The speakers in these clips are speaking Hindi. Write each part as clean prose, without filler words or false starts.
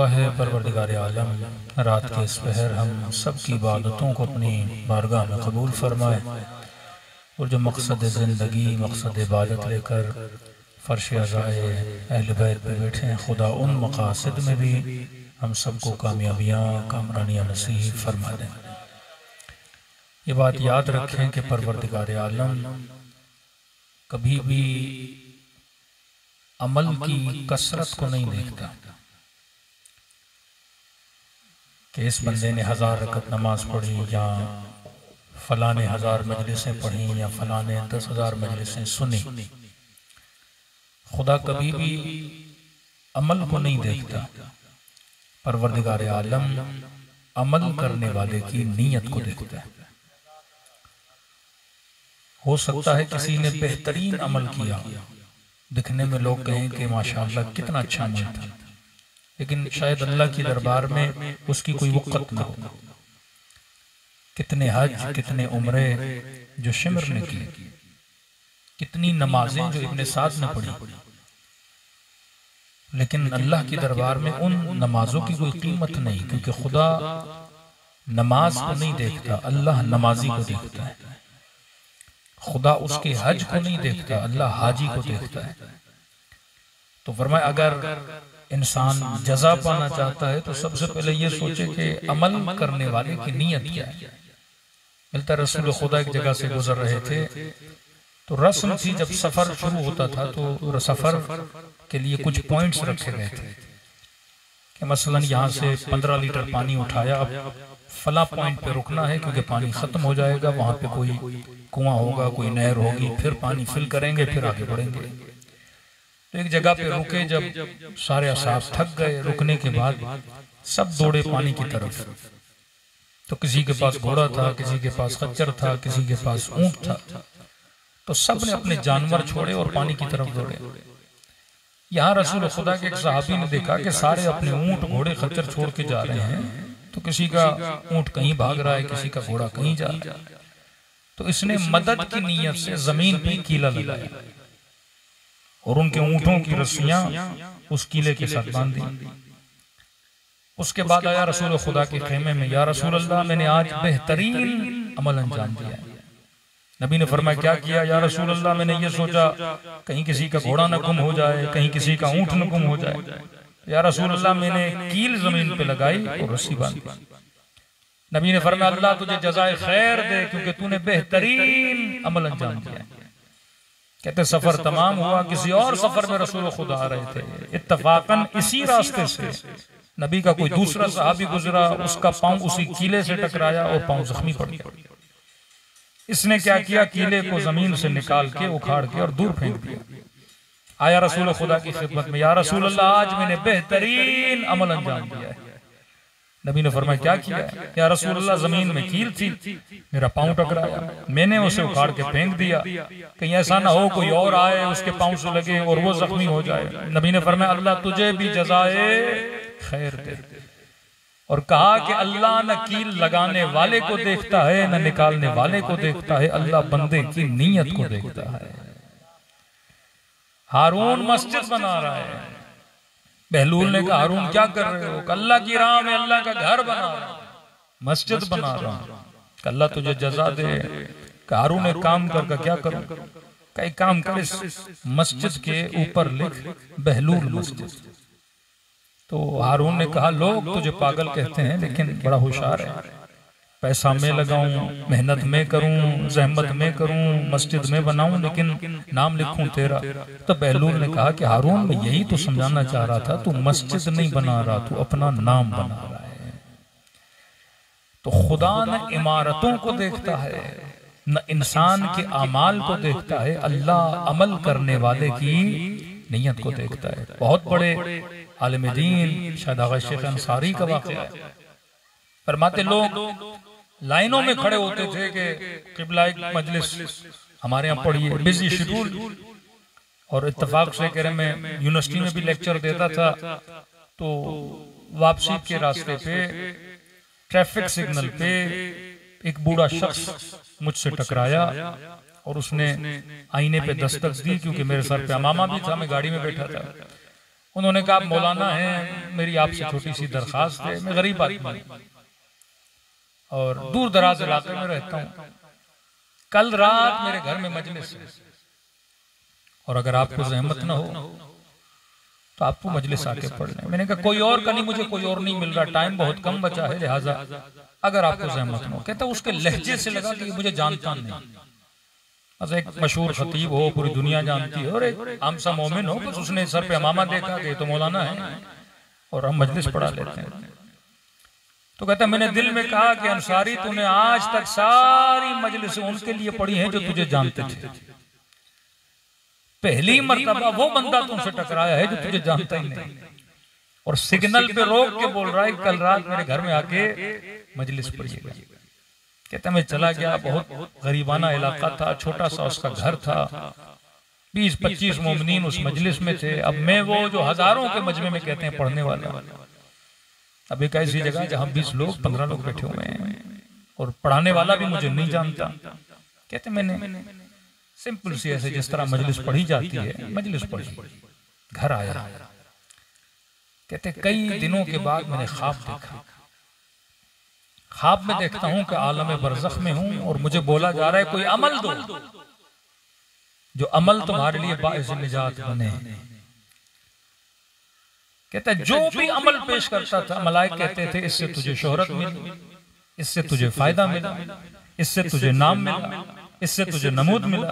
दुआ है परवरदिगार आलम रात के इस पहर हम सब की इबादतों को अपनी बारगाह में कबूल फरमाए और जो मकसद ज़िंदगी मकसद इबादत लेकर फ़र्श अज़ाए अहले बैत पे बैठे हैं, खुदा उन मकासद में भी हम सबको कामयाबियाँ कामरानियाँ नसीब फरमा दें। ये बात याद रखें कि परवरदिगार आलम कभी भी अमल की कसरत को नहीं देखता कि इस बंदे ने 1000 रकत नमाज पढ़ी या फलां ने 1000 मजलिसें पढ़ी या फलां ने 10,000 मजलिसें सुनी। खुदा कभी भी अमल को नहीं देखता, परवरदिगार आलम अमल करने वाले की नीयत को देखता है। हो सकता है किसी ने बेहतरीन अमल किया, दिखने में लोग कहें कि माशाअल्लाह कितना अच्छा अमल था, लेकिन शायद अल्लाह की दरबार में उसकी कोई वक़्त ना हो। कितने हज, कितने उम्रे जो शिमर ने की, कितनी नमाजें जो इब्ने साद ने पढ़ी, लेकिन अल्लाह की दरबार में उन नमाजों की कोई कीमत नहीं, क्योंकि खुदा नमाज को नहीं देखता, अल्लाह नमाजी को देखता है। खुदा उसके हज को नहीं देखता, अल्लाह हाजी को देखता है। तो फरमाया अगर इंसान जज़ा पाना चाहता है तो सबसे पहले ये सोचे कि अमल करने वाले की नीयत क्या है। मिलता रसूल खुदा एक जगह से गुजर रहे थे तो रस्म थी, जब सफर शुरू होता था तो सफर के लिए कुछ पॉइंट्स रखे गए थे कि मसलन यहाँ से 15 लीटर पानी उठाया, अब फला पॉइंट पे रुकना है क्योंकि पानी खत्म हो जाएगा, वहां पे कोई कुआं होगा, कोई नहर होगी, फिर पानी फिल करेंगे, फिर आगे बढ़ेंगे। तो एक जगह पे रुके, जब सारे असाब थक गए, रुकने के बाद सब दौड़े पानी की तरफ। तो किसी के पास घोड़ा था, किसी के पास खच्चर था, किसी के पास ऊंट था, तो सब ने अपने जानवर छोड़े और पानी की तरफ दौड़े। यहाँ रसूल खुदा के एक सहाबी ने देखा कि सारे अपने ऊंट घोड़े खच्चर छोड़ के जा रहे हैं, तो किसी का ऊंट कहीं भाग रहा है, किसी का घोड़ा कहीं जा रहा है। तो इसने मदद की नीयत से जमीन पे कीला लगाया और उनके ऊंटों की रस्सियां उस कीले के साथ बांध दी। उसके बाद आया रसूल खुदा के खेमे में, या रसूल अल्लाह मैंने आज बेहतरीन अमल अंजाम दिया है। नबी ने फरमाया क्या किया? या रसूल अल्लाह मैंने ये सोचा कहीं किसी का घोड़ा न गुम हो जाए, कहीं किसी का ऊंट न गुम हो जाए। या रसूल अल्लाह मैंने कील जमीन पे लगाई और रस्सी बांधी। नबी ने फरमाया अल्लाह तुझे जज़ाए खैर दे क्योंकि तूने बेहतरीन अमल अंजाम दिया। कहते सफर तमाम हुआ, किसी और सफर में रसूल खुदा आ रहे थे, इत्तफाकन इसी रास्ते से नबी का कोई दूसरा सहाबी गुजरा, उसका पांव उसी कीले से टकराया और पांव जख्मी पड़ गया। इसने क्या किया? कीले को जमीन से निकाल के उखाड़ के और दूर फेंक दिया। आया रसूल खुदा की खिदमत में, या रसूल अल्लाह आज मैंने बेहतरीन अमल अंजाम दिया है। नबी ने फरमाया क्या किया? या रसूल अल्लाह जमीन में कील थी, मेरा पांव टकराया, मैंने उसे उखाड़ के फेंक दिया, कहीं ऐसा ना हो कोई और आए उसके पांव से लगे और वो जख्मी हो जाए। नबी ने फरमाया अल्लाह तुझे भी जज़ाए खैर दे। और कहा कि अल्लाह न कील लगाने वाले को देखता है न निकालने वाले को देखता है, अल्लाह बंदे की नीयत को देखता है। हारून मस्जिद बना रहा है, बहलूल ने कहा हारून क्या कर रहे हो? अल्लाह की राह में अल्लाह का घर बना रहा हूं, मस्जिद बना रहा हूं, अल्लाह तुझे जजा दे। हारून एक काम कर क्या करूं? कई काम कर, इस मस्जिद के ऊपर लिख बहलूल मस्जिद। तो हारून ने कहा लोग तुझे पागल कहते हैं लेकिन बड़ा होशियार है, पैसा मैं लगाऊं, मेहनत में करूं, जहमत में करूं, मस्जिद में बनाऊं, लेकिन नाम लिखूं तेरा। तो बहलूल ने कहा कि हारून मैं यही तो समझाना चाह रहा था, तू मस्जिद नहीं बना रहा, तू अपना नाम बना रहा है। तो खुदा न इमारतों को देखता है न इंसान के अमाल को देखता है, अल्लाह अमल करने वाले की नीयत को देखता है। बहुत बड़े आलिम दीन शायद आगा शेख अंसारी का वाक़या है, फरमाते लोग लाइनों में खड़े होते थे कि क़िबला एक मजलिस हमारे यहाँ पढ़िए, बिजी शेड्यूल। और इत्तेफाक से कह रहे मैं यूनिवर्सिटी में भी लेक्चर देता था, तो वापसी के रास्ते पे ट्रैफिक सिग्नल पे एक बूढ़ा शख्स मुझसे टकराया और उसने आईने पे दस्तक दी, क्योंकि मेरे सर पे अमामा भी था, मैं गाड़ी में बैठा था। उन्होंने कहा मौलाना है, मेरी आपसे छोटी सी दरखास्त है, मैं गरीब आदमी और दूर दराज इलाके में रहता हूँ, कल रात मेरे घर में मजलिस है और अगर आपको जहमत न हो तो आपको मजलिस आके पढ़ लें। मैंने कहा कोई और का नहीं, मुझे कोई और नहीं मिल रहा, टाइम बहुत कम बचा है, लिहाजा अगर आपको जहमत न हो। कहता उसके लहजे से लगा कि मुझे जानता नहीं, बस एक मशहूर खतीब हो, पूरी दुनिया जानती है, और एक आमसा मोमिन हो, बस उसने सर पे अमामा देखा कि तो मौलाना है और हम मजलिस पढ़ा लेते हैं। तो कहता मैंने दिल में कहा कि अंसारी तूने आज तक सारी मजलिस उनके लिए पढ़ी है जो तुझे जानते थे, पहली मर्तबा वो बंदा तुमसे टकराया है जो तुझे जानता ही नहीं, और सिग्नल पे रोक के बोल रहा है कल रात मेरे घर में आके मजलिस पढ़िएगा। कहता मैं चला गया, बहुत गरीबाना इलाका था, छोटा सा उसका घर था, 20-25 मोमिनीन उस मजलिस में थे। अब मैं वो जो हजारों के मजमे में कहते हैं पढ़ने वाला, अब एक ऐसी जगह जहां 20 लोग 15 लोग बैठे हुए हैं और पढ़ाने वाला भी मुझे नहीं जानता। कहते मैंने सिंपल सी ऐसे जिस तरह मजलिस पढ़ी जाती है मजलिस पढ़ी, घर आया। कहते कई दिनों के बाद मैंने ख्वाब देखा, ख्वाब में देखता हूं कि आलम बरज़ख में हूं और मुझे बोला जा रहा है कोई अमल दो जो अमल तुम्हारे लिए बाइज़ निजात बने। कहता है जो भी अमल पेश करता था मलाइक कहते थे इससे तुझे शोहरत मिली, इससे तुझे फायदा मिला, इससे तुझे नाम मिला, इससे तुझे नमूद मिला,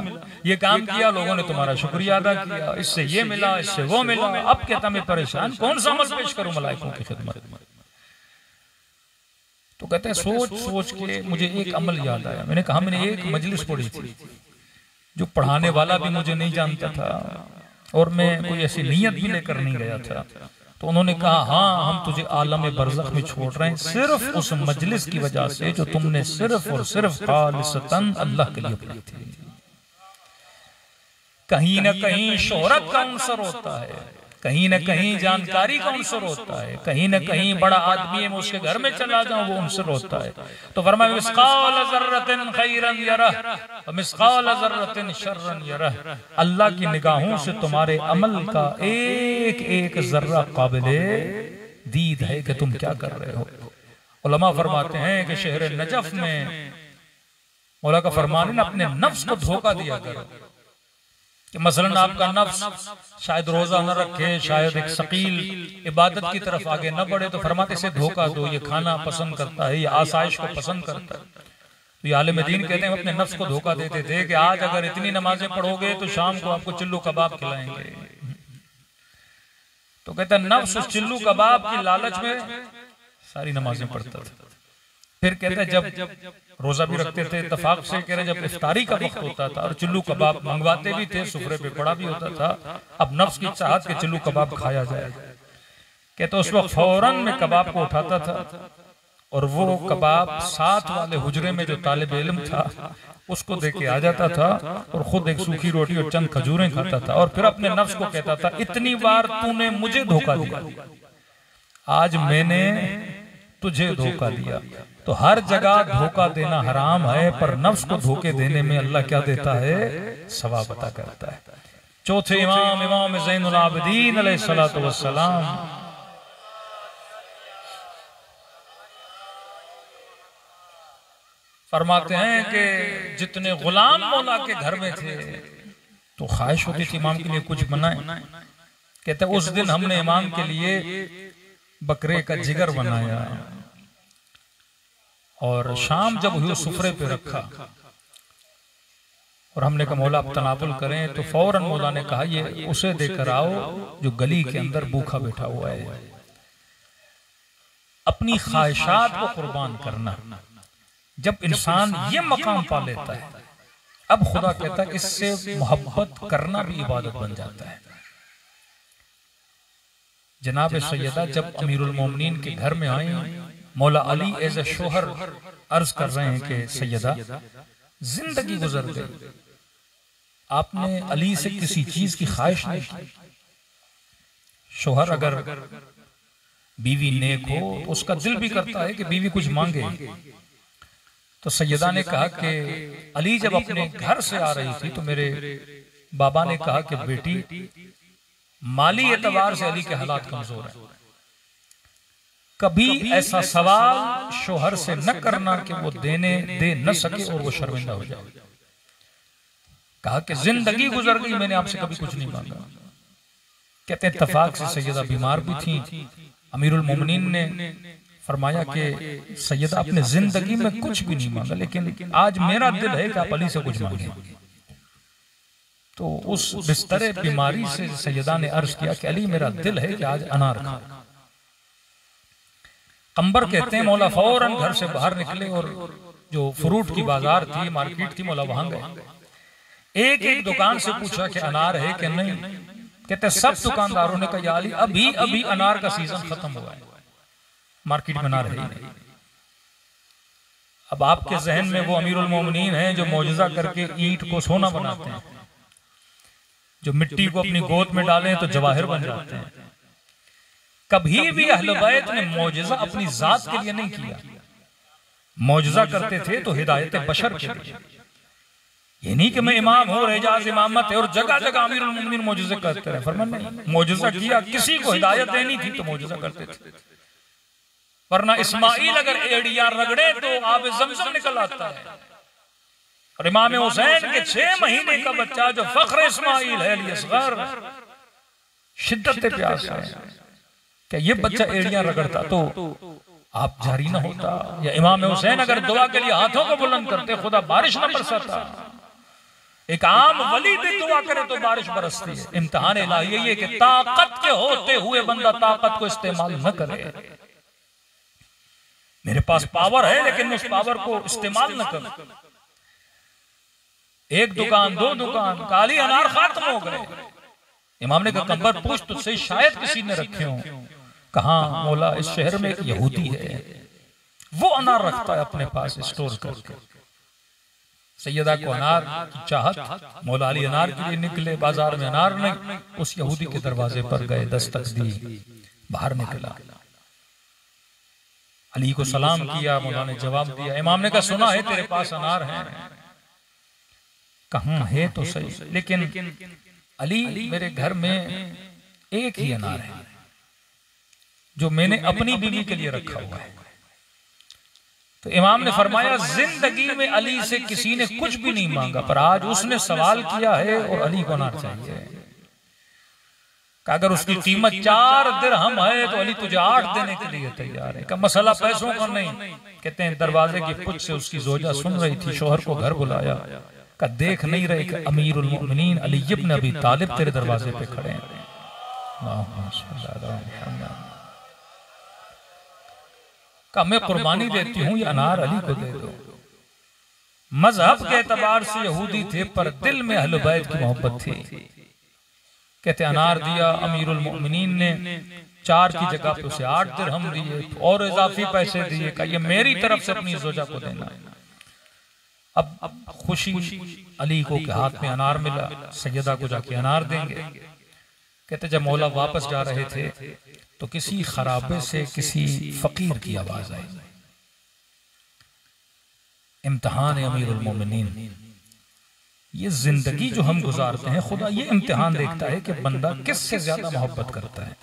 ये काम किया लोगों ने तुम्हारा शुक्रिया अदा किया, इससे ये मिला, इससे वो मिला। अब कहता मैं परेशान, कौन सा अमल पेश करूं मलाइकों की खिदमत में। तो कहते हैं सोच सोच के मुझे एक अमल याद आया। मैंने कहा मैंने एक मजलिस पढ़ी थी जो पढ़ाने वाला भी मुझे नहीं जानता था और मैं कोई ऐसी नीयत भी लेकर नहीं गया था। तो उन्होंने कहा हाँ हम तुझे आलम बरज़ख में छोड़ रहे हैं सिर्फ उस मजलिस की वजह से जो तुमने सिर्फ और सिर्फ खालिसतन अल्लाह के लिए पढ़ी थी। कहीं ना कहीं शोहरत का अवसर होता है, कहीं न कहीं जानकारी का अवसर होता है, कहीं न कहीं बड़ा आदमी है मैं उसके घर में चला जाऊं वो अवसर होता है। तो फरमाया मिस्काल ज़र्रतिन खैरन यरह व मिस्काल ज़र्रतिन शर्रन यरह, अल्लाह की निगाहों से तुम्हारे अमल का एक एक जर्रा काबिले दीद है कि तुम क्या कर रहे हो। उलमा फरमाते हैं कि शहर नजफ में मौला का फरमान है अपने नफ्स को धोखा दिया करो कि मसलन आपका नफ्स शायद रोजा न रखे, शायद एक शकील इबादत की तरफ आगे न बढ़े, तो फरमाते से धोखा दो, ये खाना पसंद करता है, ये आसाइश को पसंद करता है। तो ये आलिम दीन कहते हैं अपने नफ्स को धोखा देते थे कि आज अगर इतनी नमाजें पढ़ोगे तो शाम को आपको चिल्लू कबाब खिलाएंगे। तो कहता है नफ्स उस चिल्लू कबाब की लालच में सारी नमाजें पढ़ता था। फिर कहता है जब रोजा भी रखते थे इत्तेफाक से, कह रहे जब इफ्तारी का वक्त होता था और चिल्लू कबाब मंगवाते भी थे, सुफरे पे पड़ा भी होता था, अब नफ्स की चाहत के चिल्लू कबाब खाया जाए। कहते उस वक्त फौरन में कबाब को उठाता था और वो कबाब साथ वाले हुजरे में जो तालिब इल्म था उसको दे के आ जाता था और खुद एक सूखी रोटी और चंद खजूरें खाता था और फिर अपने नफ्स को कहता था इतनी बार तूने मुझे धोखा दिया, आज मैंने तुझे धोखा दिया। तो हर जगह धोखा देना हराम है, पर नफ्स को धोखे देने में अल्लाह क्या देता है, सवाब अता करता है। चौथे इमाम इमाम ज़ैनुल आबिदीन अलैहिस्सलातु वस्सलाम फरमाते हैं कि जितने गुलाम मौला के घर में थे तो ख्वाहिश होती थी इमाम के लिए कुछ बनाए। कहते उस दिन हमने इमाम के लिए बकरे का जिगर बनाया और शाम जब हुई सुफरे पे रखा और हमने कहा मौला आप तनावुल करें, तो फौरन मौला ने कहा ये उसे देकर आओ जो गली के अंदर भूखा बैठा हुआ है। अपनी ख्वाहिशात को कुर्बान करना, जब इंसान ये मकाम पा लेता है अब खुदा कहता है इससे मोहब्बत करना भी इबादत बन जाता है। जनाब सैयदा जब अमीरुल मोमिनीन के घर में आई, मौला अली एज ए शोहर अर्ज कर रहे हैं कि सैयदा जिंदगी गुजर गई, आपने अली से किसी चीज की ख्वाहिश नहीं की। शोहर अगर बीवी नेक हो तो उसका दिल भी करता है कि बीवी कुछ मांगे। तो सैयदा ने कहा कि अली जब अपने घर से आ रही थी तो मेरे बाबा ने कहा कि बेटी माली एतबार से अली के हालात कमजोर हैं। कभी ऐसा सवाल शोहर से न करना कि वो देने दे न सके और वो शर्मिंदा हो जाए। कहा कि जिंदगी गुजर गई, मैंने आपसे कभी कुछ नहीं मांगा। कहते हैं इत्तेफाक से सैयदा बीमार भी थी। अमीरुल मोमिनीन ने फरमाया कि सैयदा अपने जिंदगी में कुछ भी नहीं मांगा, लेकिन आज मेरा दिल है कि आप अली से कुछ मांगे। तो उस बिस्तरे बीमारी से सैयदा ने अर्ज किया कि अली मेरा दिल है कि आज अनार खा। कंबर कहते हैं मौला फौरन घर से बाहर निकले और जो फ्रूट की बाजार थी, मार्केट थी, मौला वहां गए। एक एक दुकान से पूछा कि अनार है कि नहीं। कहते सब दुकानदारों ने कहा या अली अभी अभी अनार का सीजन खत्म हुआ है, मार्केट में अनार है ही नहीं। अब आपके जहन में वो अमीरुल मोमिनीन हैं जो मौजज़ा करके ईंट को सोना बनाते हैं, जो मिट्टी को अपनी गोद में डालें तो जवाहिर बन जाते हैं। कभी भी अहले बैत ने मौजज़ा अपनी जात के लिए नहीं किया। मौजज़ा करते थे तो हिदायत बशर के लिए। ये नहीं कि मैं इमाम हूं, एजाज इमामत है और जगह जगह अमीरुल मोमिनीन मौजज़े करते रहे। फरमान नहीं, मौजज़ा किया, किसी को हिदायत देनी थी तो मौजज़ा करते थे। वरना इस्माइल अगर एड़ियां रगड़े तो आब ज़मज़म निकल आता है। और इमाम हुसैन के 6 महीने का बच्चा जो फख्र इस्माइल है, शिद्दत प्यास है, क्या ये बच्चा एड़ियां रगड़ता तो आप जारी ना होता। या इमाम हुसैन अगर दुआ के लिए हाथों को बुलंद करते खुदा बारिश ना बरसाता। एक आम वली भी दुआ करे तो बारिश बरसती है। इम्तिहान इलाही ये कि ताकत के होते हुए बंदा ताकत को इस्तेमाल न करे। मेरे पास पावर है लेकिन उस पावर को इस्तेमाल न कर। एक दुकान, 2 दुकान, काली अनार खत्म हो गए। इमाम ने कहा कंबर पूछ तुझसे शायद किसी ने रखे हो। कहा मौला इस शहर में एक यहूदी है, वो अनार रखता है अपने पास स्टोर करके। सैयदा को अनार की चाहत, मौला अली अनार के लिए निकले, बाजार में अनार नहीं। उस यहूदी के दरवाजे पर गए, दस्तक दी, बाहर निकला, अली को सलाम किया। मौला ने जवाब दिया। इमाम ने कहा सुना है तेरे पास अनार है। कहाँ है तो सही, लेकिन अली मेरे घर में एक ही अनार है जो मैंने अपनी बीवी के लिए रखा हुआ है। तो इमाम ने फरमाया जिंदगी में अली से किसी ने कुछ भी नहीं मांगा, पर आज उसने सवाल किया है और अली को अनार चाहिए। अगर उसकी कीमत 4 दिरहम है तो अली तुझे 8 देने के लिए तैयार है। का मसला पैसों का नहीं। कहते हैं दरवाजे की पुछ से उसकी जोजा सुन रही थी, शोहर को घर बुलाया, का देख नहीं रहे कि अमीरुल मोमिनीन अली इब्न अबी तालिब तेरे दरवाजे पे खड़े हैं। का मैं कुर्बानी देती हूँ, ये अनार अली को दे दो। मजहब के एतबार से यहूदी थे पर दिल में अहले बैत की मोहब्बत थी। कहते अनार दिया। अमीरुल मोमिनीन ने 4 की जगह पे उसे 8 दिरहम दिए और इजाफी पैसे दिए। का ये मेरी तरफ से अपनी जोजा को देना। अब खुशी अली को के हाथ में अनार मिला, सैयदा को जाके अनार देंगे। कहते जब मौला वापस जा रहे थे तो किसी खराबे से किसी फकीर की आवाज आई। इम्तिहान अमीरुल मोमिनीन, ये जिंदगी जो हम गुजारते हैं खुदा ये इम्तिहान देखता है कि बंदा किससे ज्यादा मोहब्बत करता है।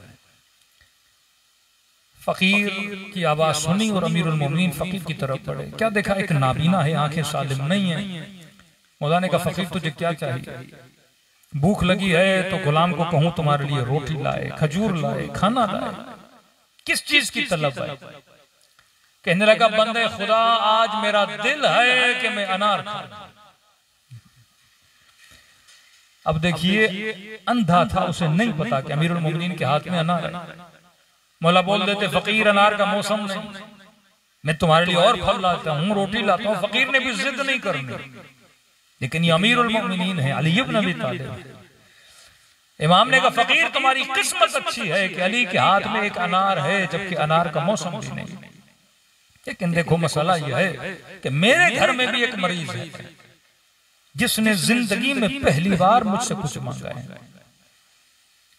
फकीर की आवाज सुनी और अमीरुल मोमिनीन फकीर की तरफ बढ़े। क्या देखा, एक नाबीना है, आंखें सालिम नहीं है। मौला ने कहा फकीर तुझे क्या चाहिए? भूख लगी है तो गुलाम को कहूं तुम्हारे लिए रोटी लाए, खजूर लाए, खाना लाए, किस चीज की तलब है? कहने लगा बंदे खुदा आज मेरा दिल है कि मैं अनार खाऊं। अब देखिए अंधा था, उसे नहीं पता कि अमीरुल मोमिनीन के हाथ में अनार है। मौला बोल देते फकीर अनार का मौसम नहीं, मैं तुम्हारे लिए और फल लाता हूँ, रोटी लाता हूँ। फकीर ने भी जिद नहीं करनी, लेकिन ये अमीरुल मोमिनीन है, अली इब्न अबी तालिब। इमाम ने कहा फकीर तुम्हारी किस्मत अच्छी है कि अली के हाथ में एक अनार है, जबकि अनार का मौसम भी नहीं। लेकिन देखो मसला यह है कि मेरे घर में भी एक मरीज है जिसने जिंदगी में पहली बार मुझसे कुछ मांगा है।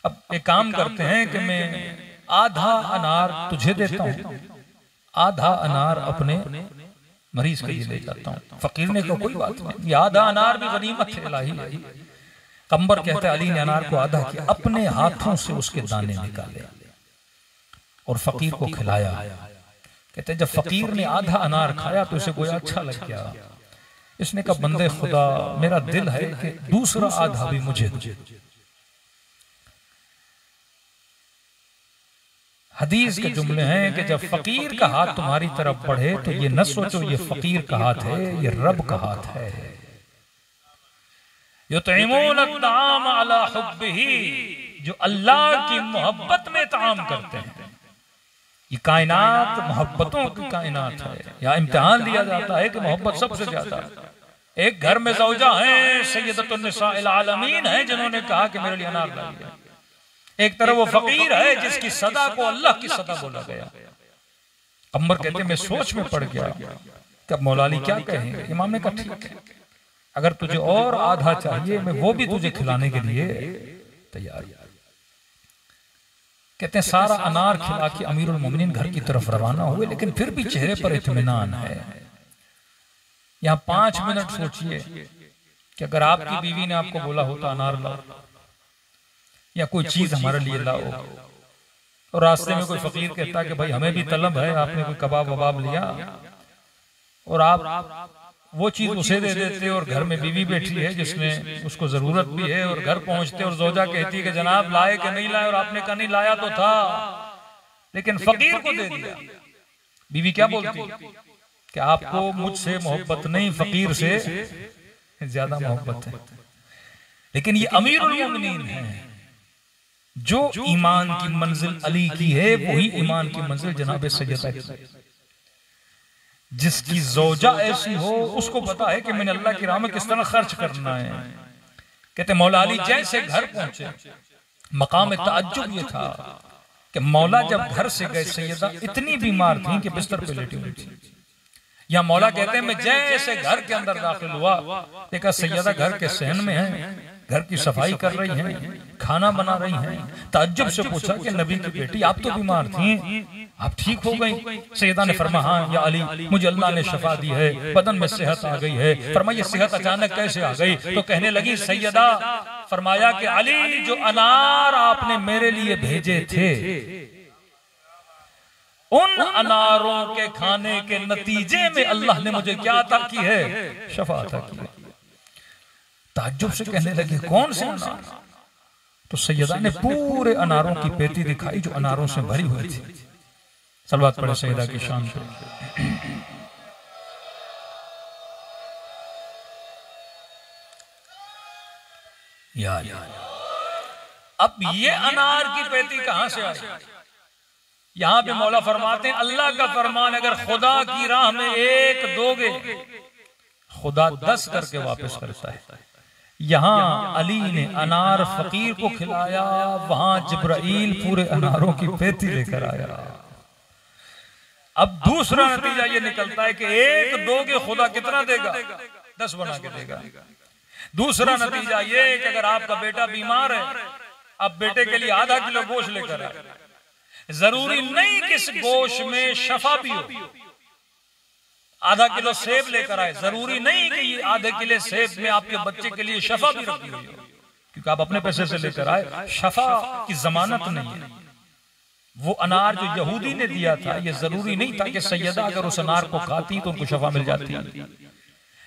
अब एक काम करते हैं कि मैं आधा अनार तुझे देता हूं, आधा अनार अपने मरीज के लिए ले जाता हूं। फकीर ने कहा कोई बात नहीं, ये आधा अनार भी गनीमत है इलाही। कंबर कहते अली ने अनार को आधा किया, अपने हाथों से उसके दाने निकाले और फकीर को खिलाया। कहते जब फकीर ने आधा अनार खाया तो उसे गोया अच्छा लग गया। इसने कहा बंदे खुदा, मेरा दिल है कि दूसरा आधा भी मुझे दे। हदीस के जुमले हैं कि जब फकीर का हाथ तुम्हारी तरफ बढ़े तो ये न सोचो ये फकीर का हाथ है, ये रब का हाथ है। युतइमून अत्ताम अला हुब्बिही, जो अल्लाह की मोहब्बत में ताम करते हैं। ये कायनात मोहब्बतों की कायनात है। यहाँ इम्तिहान दिया जाता है कि मोहब्बत सबसे ज्यादा। एक घर में ज़ौजा है, सय्यदतुन निसाइल आलमीन है, जिन्होंने कहा कि मेरे लिए अनार लाइए। एक तरफ वो फकीर है जिसकी सदा को अल्लाह की सदा बोला गया। कंबर कहते मैं सोच में पड़ गया कि अब मौला अली क्या कहेंगे। इमाम ने कहा ठीक है, अगर तुझे और आधा चाहिए मैं वो भी तुझे खिलाने के लिए तैयार। कहते हैं सारा अनार खिला के अमीरुल मोमिनीन घर की तरफ रवाना हुए, लेकिन फिर भी चेहरे पर इत्मीनान है। यहाँ 5 मिनट सोचिए कि अगर आपकी बीवी ने आपको बोला होता अनार लाओ या कोई चीज हमारे लिए लाओ, और रास्ते में कोई फकीर कहता कि भाई हमें भी तलब है, आपने कोई कबाब वबाब लिया, और आप वो चीज उसे दे देते और घर में बीवी बैठी है जिसमें उसको जरूरत भी है, और घर पहुंचते और जोजा कहती है कि जनाब लाए कि नहीं लाए, और आपने कहा नहीं लाया तो था लेकिन फकीर को दे दिया। बीवी क्या बोलती कि आपको मुझसे मोहब्बत नहीं, फकीर से ज्यादा मोहब्बत है। लेकिन ये अमीरुल मोमिनीन है, जो ईमान की मंजिल अली की है वही ईमान की मंजिल जनाब सैयदा की। जिसकी ज़ौजा ऐसी हो उसको पता है कि मैंने अल्लाह की राह में किस तरह खर्च करना है। कहते मौला अली जैसे घर पहुंचे, मकाम तअज्जुब ये था कि मौला जब घर से गए, सैयदा इतनी बीमार थी कि बिस्तर पे लेटी हुई थी। या मौला कहते हैं मैं जैसे घर के अंदर दाखिल हुआ, देखा सैयदा घर के सहन में है, घर की सफाई कर रही हैं, खाना बना रही हैं। ताज्जुब से पूछा कि नबी की बेटी आप तो बीमार थी, आप ठीक हो गई? सैयदा ने फरमाया हाँ या अली, मुझे अल्लाह ने शफा दी है, बदन में सेहत आ गई है। फरमाया सेहत अचानक कैसे आ गई? तो कहने लगी सैयदा, फरमाया कि अली जो अनार आपने मेरे लिए भेजे थे, उन अनारों के खाने के नतीजे में अल्लाह ने मुझे क्या अता की है? शफा अता की है। ताज्जुब से कहने लगे कौन से अनार? तो सैयदा ने पूरे अनारों की पेटी दिखाई जो अनारों से भरी हुई थी। सलवात पढ़े सैयदा की शान पे। यार अब ये अनार की पेटी कहां से आई? यहां पे मौला फरमाते हैं अल्लाह का फरमान, अगर खुदा की राह में 1 दोगे, खुदा 10 करके वापस करता है। यहाँ अली ने अनार फकीर को खिलाया, वहां जिब्राइल पूरे अनारों की पेटी लेकर आया। अब दूसरा नतीजा ये निकलता है कि 1 दोगे खुदा कितना देगा? 10 बना के देगा। दूसरा नतीजा ये कि अगर आपका बेटा बीमार है, अब बेटे के लिए आधा किलो गोश्त लेकर आए। जरूरी नहीं कि इस गोश्त में शफा भी हो। आधा किलो सेब लेकर आए, जरूरी नहीं कि ये आधे किलो सेब में आपके बच्चे के लिए शफा भी रखी हुई हो, क्योंकि आप अपने पैसे से लेकर आए। शफा की जमानत नहीं है। वो अनार जो यहूदी ने दिया था, ये जरूरी नहीं था कि सैयदा अगर उस अनार को खाती तो उनको शफा मिल जाती,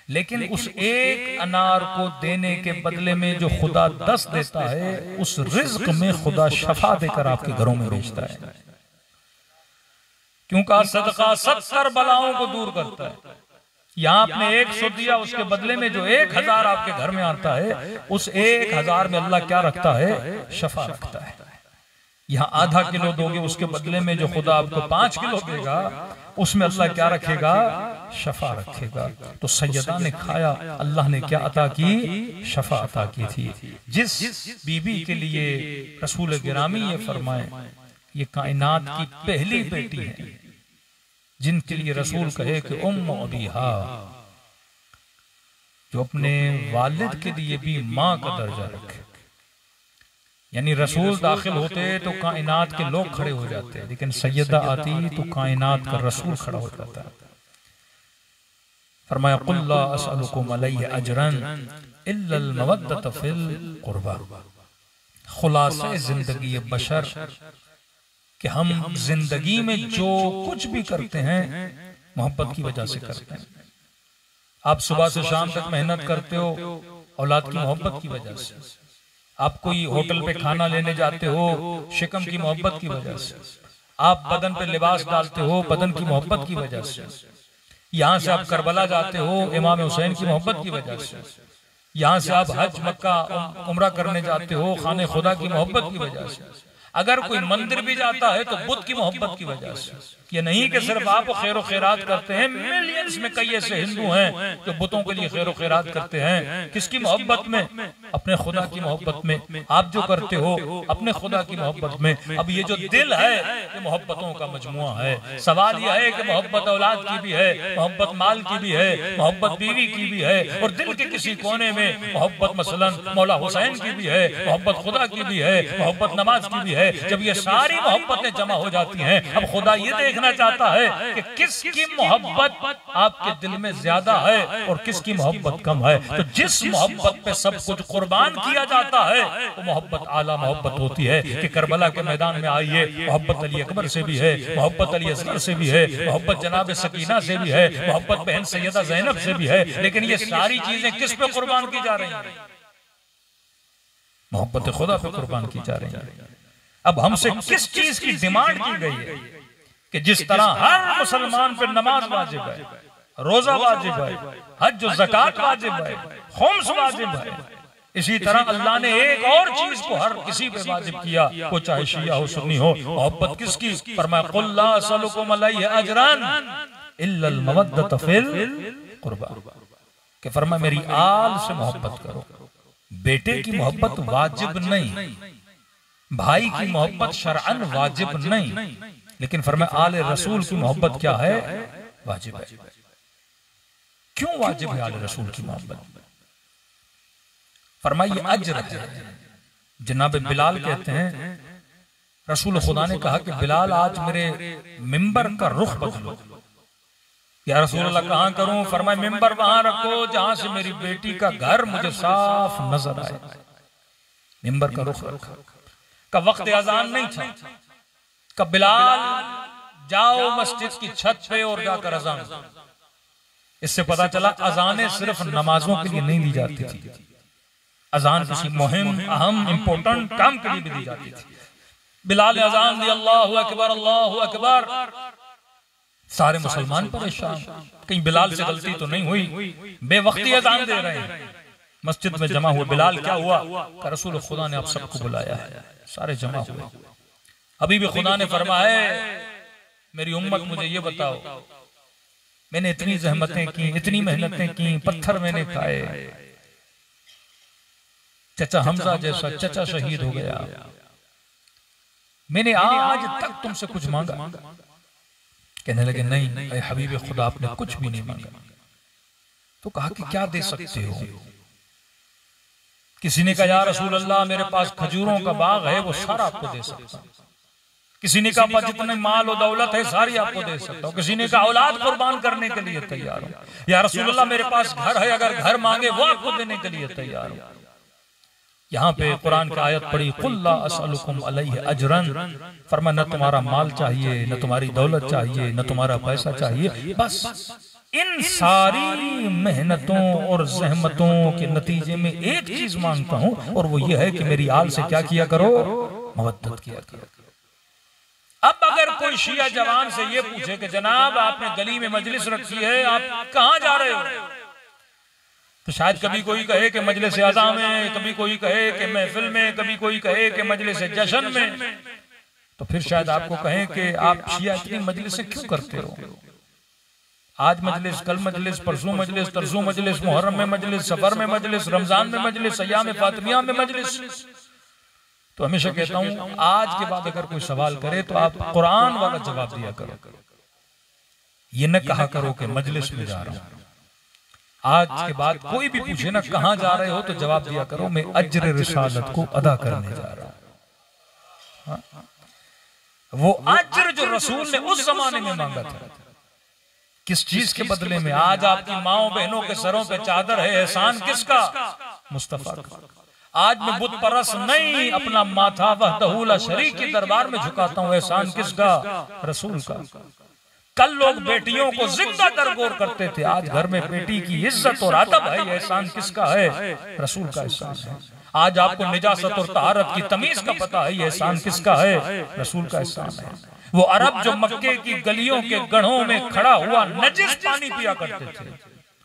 लेकिन उस 1 अनार को देने के बदले में जो खुदा 10 देता है, उस रिज्क में खुदा शफा देकर आपके घरों में भेजता है। क्योंकि सदका 70 बलाओं को दूर करता है। यहाँ आपने 100 दिया, उसके बदले में जो 1000 आपके घर में आता है, उस 1000 में अल्लाह क्या रखता है? शफा रखता है। यहाँ आधा किलो दोगे, उसके बदले में जो खुदा आपको 5 किलो देगा, उसमें अल्लाह क्या रखेगा? शफा रखेगा। तो सैयदा ने खाया, अल्लाह ने क्या अता की? शफा अता की थी। जिस बीबी के लिए रसूल गिरामी ये फरमाए ये कायनात की पहली बेटी है, जिनके लिए रसूल कहे कि उम्म अबीहा, जो अपने वालिद के लिए भी माँ का दर्जा रखे। यानी रसूल दाखिल होते तो कायनात के लोग खड़े हो जाते, लेकिन सैयदा आती तो कायनात का रसूल खड़ा हो जाता। फरमाया कुल ला असअलुकुम अलैहि अजरन इल्लल मवद्दत फिल कुर्बा। खुलासे जिंदगी बशर कि हम जिंदगी में जो कुछ भी करते हैं मोहब्बत की वजह से करते हैं। आप सुबह से शाम तक मेहनत करते हो औलाद की मोहब्बत की वजह से। आप कोई होटल पे खाना लेने जाते हो शिकम की मोहब्बत की वजह से। आप बदन पे लिबास डालते हो बदन की मोहब्बत की वजह से। यहाँ से आप करबला जाते हो इमाम हुसैन की मोहब्बत की वजह से। यहाँ से आप हज मक्का उम्रा करने जाते हो खाने खुदा की मोहब्बत की वजह से। अगर कोई मंदिर भी जाता है तो बुद्ध की मोहब्बत की वजह से। ये नहीं कि सिर्फ आप खैर खैरात करते हैं, मिलियंस में कई ऐसे हिंदू हैं जो बुतों के लिए खैर खैरात करते हैं। किसकी मोहब्बत में? अपने खुदा की मोहब्बत में। आप जो करते हो अपने खुदा की मोहब्बत में। अब ये जो दिल है ये मोहब्बतों का मजमुआ है। सवाल यह है कि मोहब्बत औलाद की भी है, मोहब्बत माल की भी है, मोहब्बत बीवी की भी है, और दिल के किसी कोने में मोहब्बत मसलन मौला हुसैन की भी है, मोहब्बत खुदा की भी है, मोहब्बत नमाज की भी है। जब ये सारी मोहब्बतें जमा हो जाती हैं, अब खुदा ये देखना चाहता है कि किसकी मोहब्बत आपके दिल में ज्यादा है और किसकी मोहब्बत कम है। तो जिस मोहब्बत पे सब कुछ कुर्बान किया जाता है वो मोहब्बत आला मोहब्बत होती है। कि करबला के मैदान में आइए, मोहब्बत अली अकबर से भी है, मोहब्बत अली असगर से भी है, मोहब्बत जनाब सकीना से भी है, मोहब्बत बहन सैयदा ज़ैनब से भी है। लेकिन ये सारी चीजें किस पे कुर्बान की जा रही हैं? मोहब्बत खुदा पे कुर्बान की जा रही है। अब हमसे किस चीज की डिमांड की गई है कि जिस तरह हर मुसलमान पे नमाज वाजिब है, रोजा वाजिब है, हज ज़कात वाजिब है, खुम्स वाजिब है, इसी तरह अल्लाह ने एक और चीज को हर किसी पे वाजिब किया, वो चाहे शिया हो सुन्नी हो। मोहब्बत किसकी? फरमाया कुल ला असलुकुम अलैहि अजरन इल्लल मवद्दत फिल कुर्बा। कि फरमाया मेरी आल से मोहब्बत करो। बेटे की मोहब्बत वाजिब नहीं, भाई की मोहब्बत शरअन वाजिब नहीं, लेकिन फरमाया आले रसूल की मोहब्बत क्या है? वाजिब है। क्यों वाजिब है आले रसूल की मोहब्बत? फरमाया ये अज्र है। जनाब बिलाल कहते हैं रसूल खुदा ने कहा कि बिलाल आज मेरे मिंबर का रुख बदलो। या रसूल अल्लाह कहां करूं? फरमाया मिंबर वहां रखो जहां से मेरी बेटी का घर मुझे साफ नजर आए। मिंबर का रुख रखा। का वक्त अजान नहीं था, का बिलाल जाओ मस्जिद की छत पे और जाकर अजान। इससे पता चला अजानें सिर्फ नमाजों के लिए नहीं दी जाती थी, अजान किसी मुहिम अहम इंपॉर्टेंट काम के लिए भी दी जाती थी। बिलाल ने अजान दी, अल्लाहु अकबर अल्लाहु अकबर। सारे मुसलमान परेशान, कहीं बिलाल से गलती तो नहीं हुई, बेवक्ती अजान दे रहे हैं। मस्जिद में जमा हुए बिलाल, क्या हुआ? रसूल खुदा ने आप सबको बुलाया है। सारे जमा हुए। अभी भी खुदा ने फरमाया मेरी उम्मत मुझे ये बताओ, मैंने इतनी जहमतें की, इतनी मेहनतें की, पत्थर मैंने खाए, चचा हमजा जैसा चचा शहीद हो गया, मैंने आज तक तुमसे कुछ मांगा? कहने लगे नहीं ऐ हबीब खुदा आपने कुछ भी नहीं मांगा। तो कहा कि क्या दे सकते हो? किसी ने कहा या रसूल अल्लाह मेरे पास खजूरों का बाग है, वो सारा आपको दे सकता हूं। किसी ने कहा जितने माल और दौलत है सारी आपको दे सकता हूं। किसी ने कहा औलाद कुर्बान करने के लिए तैयार हूं। या रसूल अल्लाह मेरे पास घर है, अगर घर मांगे वो आपको देने के लिए तैयार हूं। यहाँ पे कुरान की आयत पढ़ी कुल ला असअलुकुम अलैहि अजरन। फरमाया न तुम्हारा माल चाहिए, न तुम्हारी दौलत चाहिए, न तुम्हारा पैसा चाहिए, बस इन सारी मेहनतों और जहमतों के नतीजे में एक चीज मांगता हूं, और वो ये है कि मेरी आल से क्या किया करो? मवद्दत किया करो। अब अगर कोई शिया जवान से ये पूछे कि जनाब आपने गली में मजलिस रखी है, आप कहां जा रहे हो? तो शायद कभी कोई कहे कि मजलिस अज़ा में, कभी कोई कहे कि महफिल में, कभी कोई कहे कि मजलिस जश्न में। तो फिर शायद आपको कहें कि आप शिया इतनी मजलिसें क्यों करते हो? आज मजलिस, कल मजलिस, परसों मजलिस, तरसों मजलिस, मुहर्रम में मजलिस, सफर में मजलिस, रमजान में मजलिस, अय्याम फातिमिया में मजलिस। तो हमेशा कहता हूं आज के बाद अगर कोई सवाल करे तो आप कुरान वाला जवाब दिया करो। ये न कहा करो कि मजलिस में जा रहा हूं। आज के बाद कोई भी पूछे ना कहां जा रहे हो, तो जवाब दिया करो मैं अज्र रिसालत को अदा करने जा रहा हूं। वो अज्र जो रसूल ने उस जमाने में मांगा था, किस चीज के बदले में? आज आपकी माओ बहनों के सरों पे चादर है, एहसान किसका? मुस्तफा का। आज मैं बुत परस नहीं, अपना माथा वहदहू ला शरीक के दरबार में झुकाता हूँ। एहसान किसका? रसूल का। कल लोग बेटियों को जिंदा दरगोर करते थे, आज घर में बेटी की इज्जत और अदब है। एहसान किसका है? रसूल का एहसान है। आज आपको निजासत और तहारत की तमीज का पता है, एहसान किसका है? रसूल का एहसान है। वो अरब जो मक्के की गलियों के गढ़ों में खड़ा हुआ नजिस पानी पिया करते थे,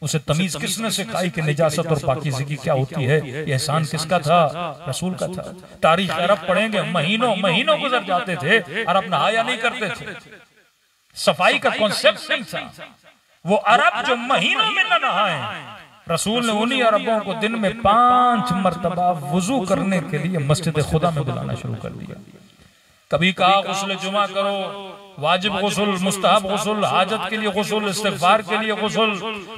उसे तमीज किसने सिखाई कि निजासत और पाकीज़गी क्या होती है? ये एहसान किसका था? रसूल का था। तारीख अरब पढ़ेंगे, महीनों महीनों गुजर जाते थे, अरब नहाया नहीं करते थे, सफाई का कॉन्सेप्ट नहीं था। वो अरब जो महीनों में न नहाए, रसूल ने उन्हीं अरबों को दिन में 5 मरतबा वुजू करने के लिए मस्जिद खुदा में बुलाना शुरू कर दिया। कभी कहा गुस्ल जुमा करो, वाजिब गुस्ल, मुस्तहब गुस्ल, हाजत के लिए गुस्ल, इस्तिग़फ़ार के लिए गुस्ल,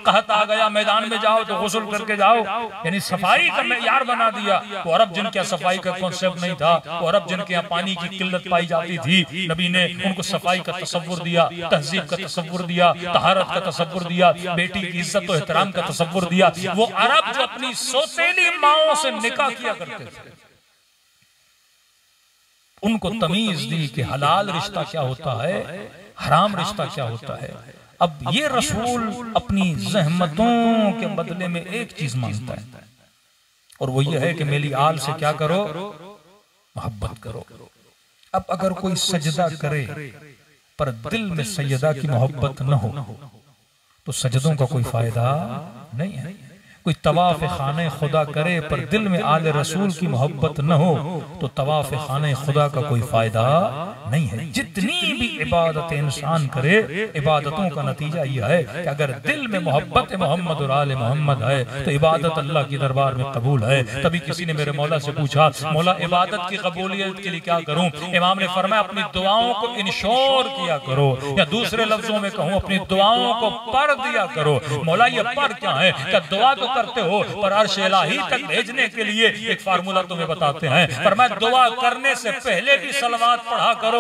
कहत आ गया मैदान में जाओ तो गुस्ल करके जाओ, यानी सफाई का मेयार बना दिया। वो अरब जिनके यहाँ सफाई का कॉन्सेप्ट नहीं था, वो अरब जिनके यहाँ पानी की किल्लत पाई जाती थी, नबी ने उनको सफाई का तसव्वुर दिया, तहजीब का तसव्वुर दिया, तहारत का तसव्वुर दिया, बेटी की इज्जत और एहतराम का तसव्वुर दिया। वो अरब जो अपनी सौतेली माओं से निकाह किया करते थे, उनको तमीज दी कि हलाल रिश्ता क्या होता है, हराम रिश्ता क्या होता है। अब ये रसूल अपनी ज़हमतों के बदले में एक चीज मांगता है, और वो ये है कि मेरी आल से क्या करो? मोहब्बत करो। अब अगर कोई सजदा करे पर दिल में सैयदा की मोहब्बत न हो तो सजदों का कोई फायदा नहीं है। कोई तवाफ खाने खुदा करे पर दिल में आले रसूल की मोहब्बत न हो तो तवाफ खाने खुदा का कोई फायदा नहीं है। जितनी भी इबादत इंसान करे, इबादतों का नतीजा यह है कि अगर दिल में मोहब्बत मोहम्मद और आले मोहम्मद है तो इबादत अल्लाह की दरबार में कबूल है। तभी किसी ने मेरे मौला से पूछा, मौला इबादत की कबूलियत के लिए क्या करूं? इमाम ने फरमाया, अपनी दुआओं को इंश्योर किया करो, या दूसरे लफ्जों में कहूं, अपनी दुआओं को पढ़ दिया करो। मौला ये पढ़ क्या है? क्या दुआ तो करते हो, पर अर्श इलाही तक भेजने के लिए एक फार्मूला तुम्हें बताते हैं। फरमाया, दुआ करने से पहले भी सलवात पढ़ा करो,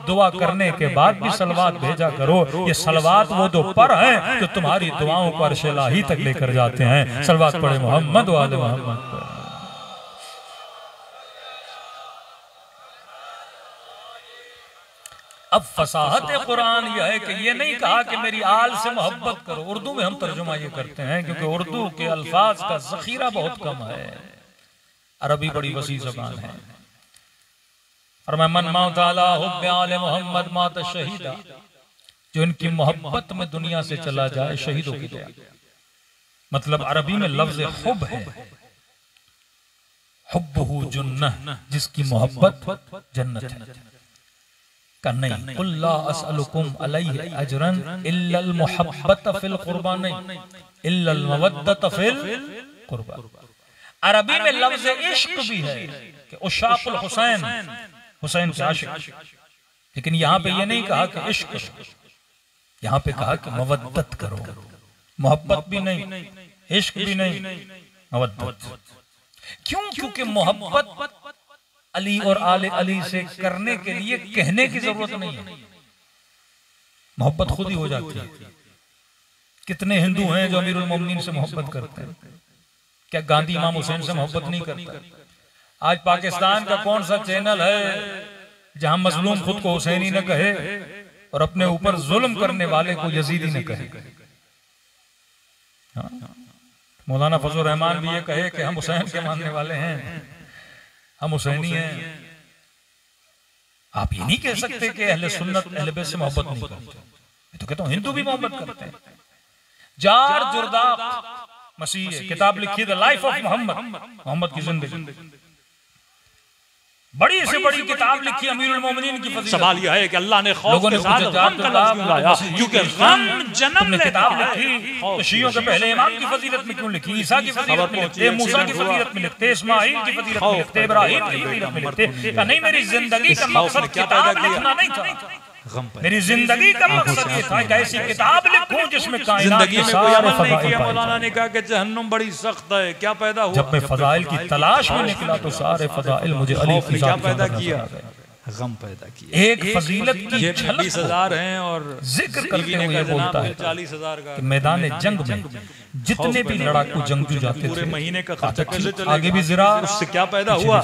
दुआ करने के बाद भी सलवात भेजा करो। ये सलवात वो दो पर हैं जो तुम्हारी दुआओं को अर्श इलाही तक लेकर जाते हैं। सलवात पढ़े मोहम्मद वाले मोहम्मद। अब फसाहत कुरान यह है कि ये नहीं कहा कि मेरी आल से मोहब्बत करो। उर्दू में हम तर्जुमा ये करते हैं क्योंकि उर्दू के अल्फाज का जखीरा बहुत कम है, अरबी बड़ी वसी ज़बान है। और मैं मन मौताला हुब्बे आले मोहम्मद मात शहीदा, जो इनकी मोहब्बत में दुनिया से चला जाए शहीद हो गया। मतलब अरबी में लफ्ज हुब है, हुब्बुहु जन्नह, जिसकी मोहब्बत जन्नत है का नहीं। कुल ला असअलुकुम अलैहि अजरन इल्लल मुहब्बत फिल कुर्बा, नहीं इल्लल मवद्दत फिल कुर्बा। अरबी में लफ्ज इश्क भी है कि उशाकुल हुसैन, हुसैन के आशिक, लेकिन यहाँ पे ये नहीं कहा कि इश्क, यहाँ पे कहा कि मवद्दत करो। मोहब्बत भी नहीं, इश्क भी नहीं, मवद्दत। क्यों? क्योंकि मोहब्बत अली और आले अली से करने के लिए कहने की जरूरत नहीं है, मोहब्बत खुद ही हो जाती है। कितने हिंदू हैं जो अमीरुल मोमिनीन से मोहब्बत करते हैं? क्या गांधी इमाम हुसैन से मोहब्बत नहीं करता? आज पाकिस्तान का कौन सा चैनल है जहां मजलूम खुद को हुसैनी न कहे और अपने ऊपर जुल्म करने वाले को यजीदी न कहे? मौलाना फजल रहमान भी ये कहे कि हम हुसैन के मानने वाले हैं, हम हुसैनी हैं। आप ये नहीं कह सकते कि अहले सुन्नत अहले बैत से मोहब्बत नहीं करते। मैं तो कहता हूं हिंदू भी मोहब्बत करते हैं। जार जुर्दाक मसीह किताब लिखी the life of Muhammad, Muhammad की जिंदगी, बड़ी से बड़ी किताब लिखी अमीरुल मोमिनीन की फजीलत। सवाल यह है कि अल्लाह ने खौफ के साथ गम का लफ्ज क्यों लाया? क्योंकि गम जन्म लेता है। किताब लिखी तो शियों के पहले इमाम की फजीलत में क्यों लिखी? ईसा की फजीलत में लिखते, मूसा की फजीलत में लिखते, इस्माइल की फजीलत में लिखते, इब्राहिम की फजीलत में लिखते। क्या नहीं, मेरी जिंदगी का मकसद किताब लिखना नहीं था, मेरी जिंदगी का मकसद ये था कि ऐसी किताब लिखूं जिसमें जिंदगी में कोई अमल नहीं किया। मौलाना ने कहा कि जहन्नुम बड़ी सख्त है, क्या पैदा हुआ? जब मैं फजाइल की तलाश में निकला तो सारे फजाइल मुझे अली की क्या पैदा किया? गम पैदा किया। एक फजीलत की झलक 20,000 हैं और जिक्र करते हुए बोलता है 40,000 का कि मैदान जंग में जितने भी लड़ाकू जंगजू जाते पूरे थे महीने का खर्चा कैसे चलेगा? आगे भी ज़रा, उससे क्या पैदा हुआ?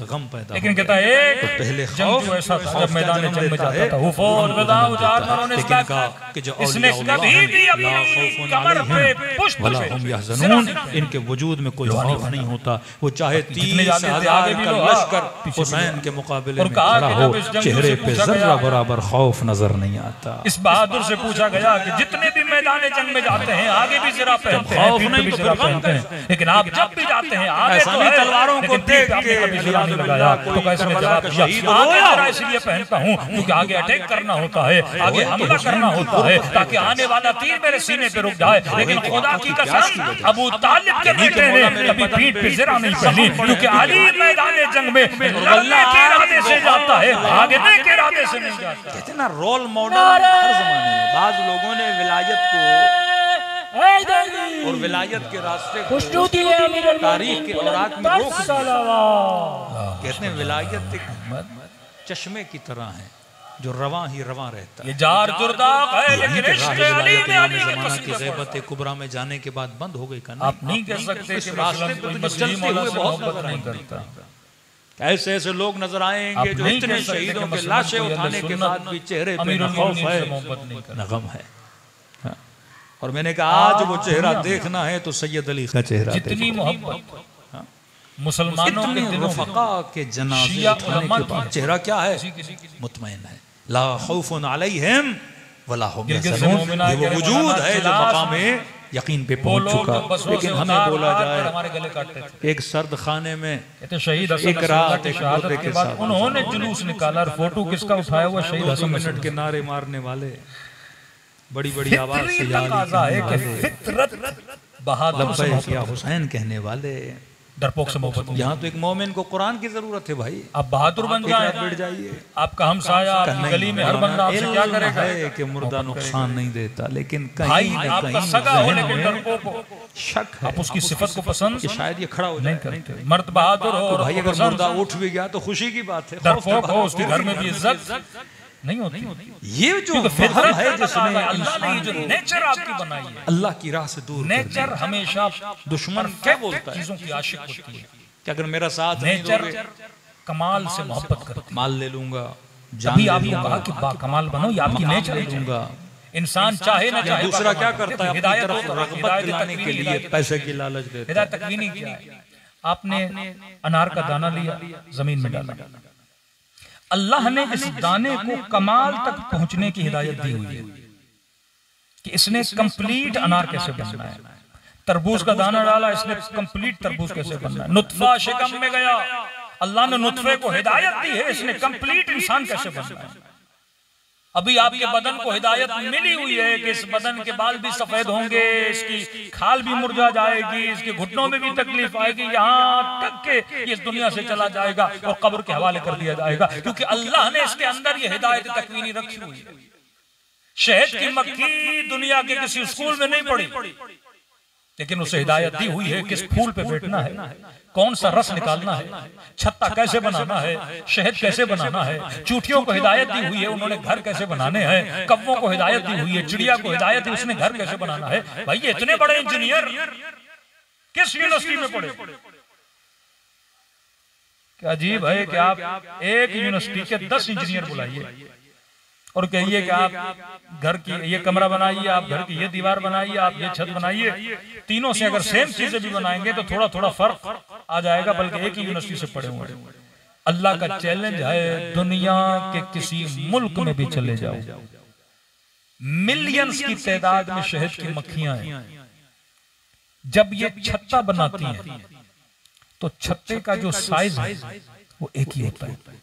गम पैदा। लेकिन कहता है एक पहले जंगजू ऐसा था जब मैदान जंग में जाता था इसने कभी भी अपनी कमर पे पुष्प से इनके वजूद में कोई खौफ नहीं होता। वो चाहे 30,000 का लश्कर हुसैन के मुकाबले में खड़ा हो, चेहरे पे जर्रा बराबर खौफ नजर नहीं आता। इस बहादुर से पूछा गया कि जितने भी मैदान जंग में जाते हैं आगे भी ज़रा पहनते हैं, पीठ पे भी ज़रा पहनते हैं, लेकिन आप जब भी जाते हैं आगे तो है, तलवारों को देख के कभी ज़रा नहीं लगाया। तो कैसे में जवाब दिया, आगे ज़रा इसलिए पहनता हूँ क्योंकि आगे अटैक करना होता है, आगे हमला करना होता है ताकि आने वाला तीर मेरे सीने पे रुक जाए। लेकिन खुदा की कसम अबू तालिब के बेटे ने कभी पीठ पे ज़रा नहीं पहनी क्योंकि अली मैदान जंग में लड़ने के इरादे से जाता है, भागने के इरादे से नहीं जाता। कहते ना रोल मॉडल हर जमाने में बाज लोगों ने विलायत को और विलायत के रास्ते को तारीख के औरात में रोक दिया। कहते हैं विलायत एक चश्मे की तरह है जो रवां ही रवां रहता है। ये जार जुर्दाक है लेकिन इश्क़ अली में अली के ज़माना की ग़ैबत कुबरा में जाने के बाद बंद हो गई। आप नहीं कह सकते कि रास्ते पे तो चलते हुए बहुत नहीं करता। ऐसे ऐसे लोग नजर आएंगे जो इतने शहीदों के लाशें उठाने के बाद भी चेहरे पे न खौफ है न गम है। और मैंने कहा आज वो चेहरा देखना है तो सैयद अली का चेहरा। जितनी मोहब्बत मुसलमानों के दिलों के जनाज़े उठाने के बाद चेहरा क्या है? मुतमईन है। ला खौफुन अलैहिम वला हुम यहज़नून। ये वो वजूद है जो मकाम यकीन पे पहुंच चुका। लेकिन हमें बोला जाए एक सर्द खाने में शहीद एक रात एक मुर्दे के साथ उन्होंने जुलूस निकाला और फोटो किसका उठाया हुआ? शहीद हसन मिनट के नारे मारने वाले बड़ी बड़ी आवाज से फितरत बहादुर या हुसैन कहने वाले डरपोक से मोहब्बत। यहाँ तो एक मोमिन को कुरान की जरूरत है भाई। आप बहादुर बन जाइए, आपका हमसाया आपकी गली में हर बंदा आपसे क्या करेगा है कि मुर्दा नुकसान नहीं देता, लेकिन कहीं न कहीं शक है, आप उसकी सिफत को पसंद कि शायद ये खड़ा हो नहीं करते। मर्द बहादुर हो भाई, अगर मुर्दा उठ भी गया तो खुशी की बात है। डरपोक हो उसके घर में भी इज्जत नहीं होती। ये जो फितरत है जिसने अल्लाह ने जो नेचर आपकी बनाई है, अल्लाह की राह से दूर नेचर हमेशा दुश्मन क्या बोलता है? चीजों की आशिक होती है कि अगर मेरा साथ नेचर कमाल से मोहब्बत करती है। माल ले लूंगा, अभी आपको कहा कि बाकमाल बनो, ये आपकी नेचर लूंगा। इंसान चाहे ना चाहे दूसरा क्या करता है? अपनी तरफ रग़बत दिलाने के लिए पैसे की लालच देता है। हिदायत तकवीनी क्या है? आपने अनार का दाना लिया, जमीन में डाला, अल्लाह ने इस दाने को कमाल तक पहुंचने की हिदायत दी हुई है कि इसने कंप्लीट अनार कैसे बनना है। तरबूज का दाना डाला, इसने कंप्लीट तरबूज कैसे बनना है। नुत्फा शिकम में गया, अल्लाह ने नुत्फे को हिदायत दी है, इसने कंप्लीट इंसान कैसे बनना है। अभी आपके बदन को हिदायत मिली हुई है कि इस बदन के बाल भी सफेद होंगे, इसकी खाल भी मुरझा जाएगी, इसके घुटनों में भी तकलीफ आएगी, यहाँ तक के इस दुनिया से चला जाएगा और कब्र के हवाले कर दिया जाएगा, क्योंकि अल्लाह ने इसके अंदर ये हिदायत तकवीनी रखी हुई है। शहद की मक्खी दुनिया के किसी स्कूल में नहीं पढ़ी, लेकिन उसे हिदायत दी हुई है किस फूल पे बैठना है, कौन सा रस निकालना है, छत्ता कैसे बनाना है, शहद कैसे बनाना है। चूटियों को हिदायत दी हुई है, उन्होंने घर कैसे बनाने हैं। कौवों को हिदायत दी हुई है, चिड़िया को हिदायत दी, उसने घर कैसे बनाना है। भाई ये इतने बड़े इंजीनियर किस यूनिवर्सिटी में पढ़े? क्या अजीब है कि आप एक यूनिवर्सिटी के 10 इंजीनियर बुलाइए और कहिए कि आप घर की ये कमरा बनाइए, आप घर की ये दीवार बनाइए, आप ये छत बनाइए। तीनों से अगर सेम चीजें भी बनाएंगे तो थोड़ा थोड़ा फर्क आ जाएगा, बल्कि एक ही यूनिवर्सिटी से पढ़े हुए। अल्लाह का चैलेंज है, दुनिया के किसी मुल्क में भी चले जाओ, मिलियंस की तादाद में शहद की मक्खियां हैं। जब ये छत्ता बनाती हैं तो छत्ते का जो साइज है वो एक ही होता है।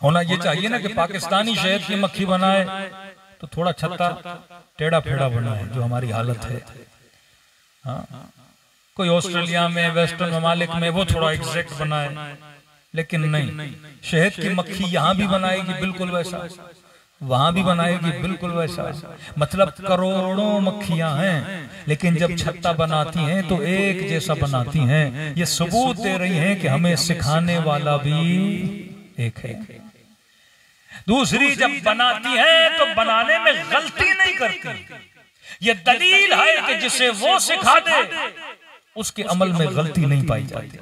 होना ये चाहिए ना कि पाकिस्तानी शहद की मक्खी बनाए तो थोड़ा छत्ता टेढ़ा फेढ़ा बनाए, जो हमारी हालत है। हाँ, कोई ऑस्ट्रेलिया में, वेस्टर्न ममालिक में वो थोड़ा एग्जैक्ट बनाए, लेकिन नहीं, शहद की मक्खी यहाँ भी बनाएगी बिल्कुल वैसा, वहां भी बनाएगी बिल्कुल वैसा। मतलब करोड़ों मक्खियां हैं, लेकिन जब छत्ता बनाती हैं तो एक जैसा बनाती हैं। ये सबूत दे रही हैं कि हमें सिखाने वाला भी एक है। दूसरी, जब बनाती हैं तो बनाने में गलती नहीं करती। ये दलील है कि जिसे वो सिखा दे उसके अमल में गलती नहीं पाई जाती।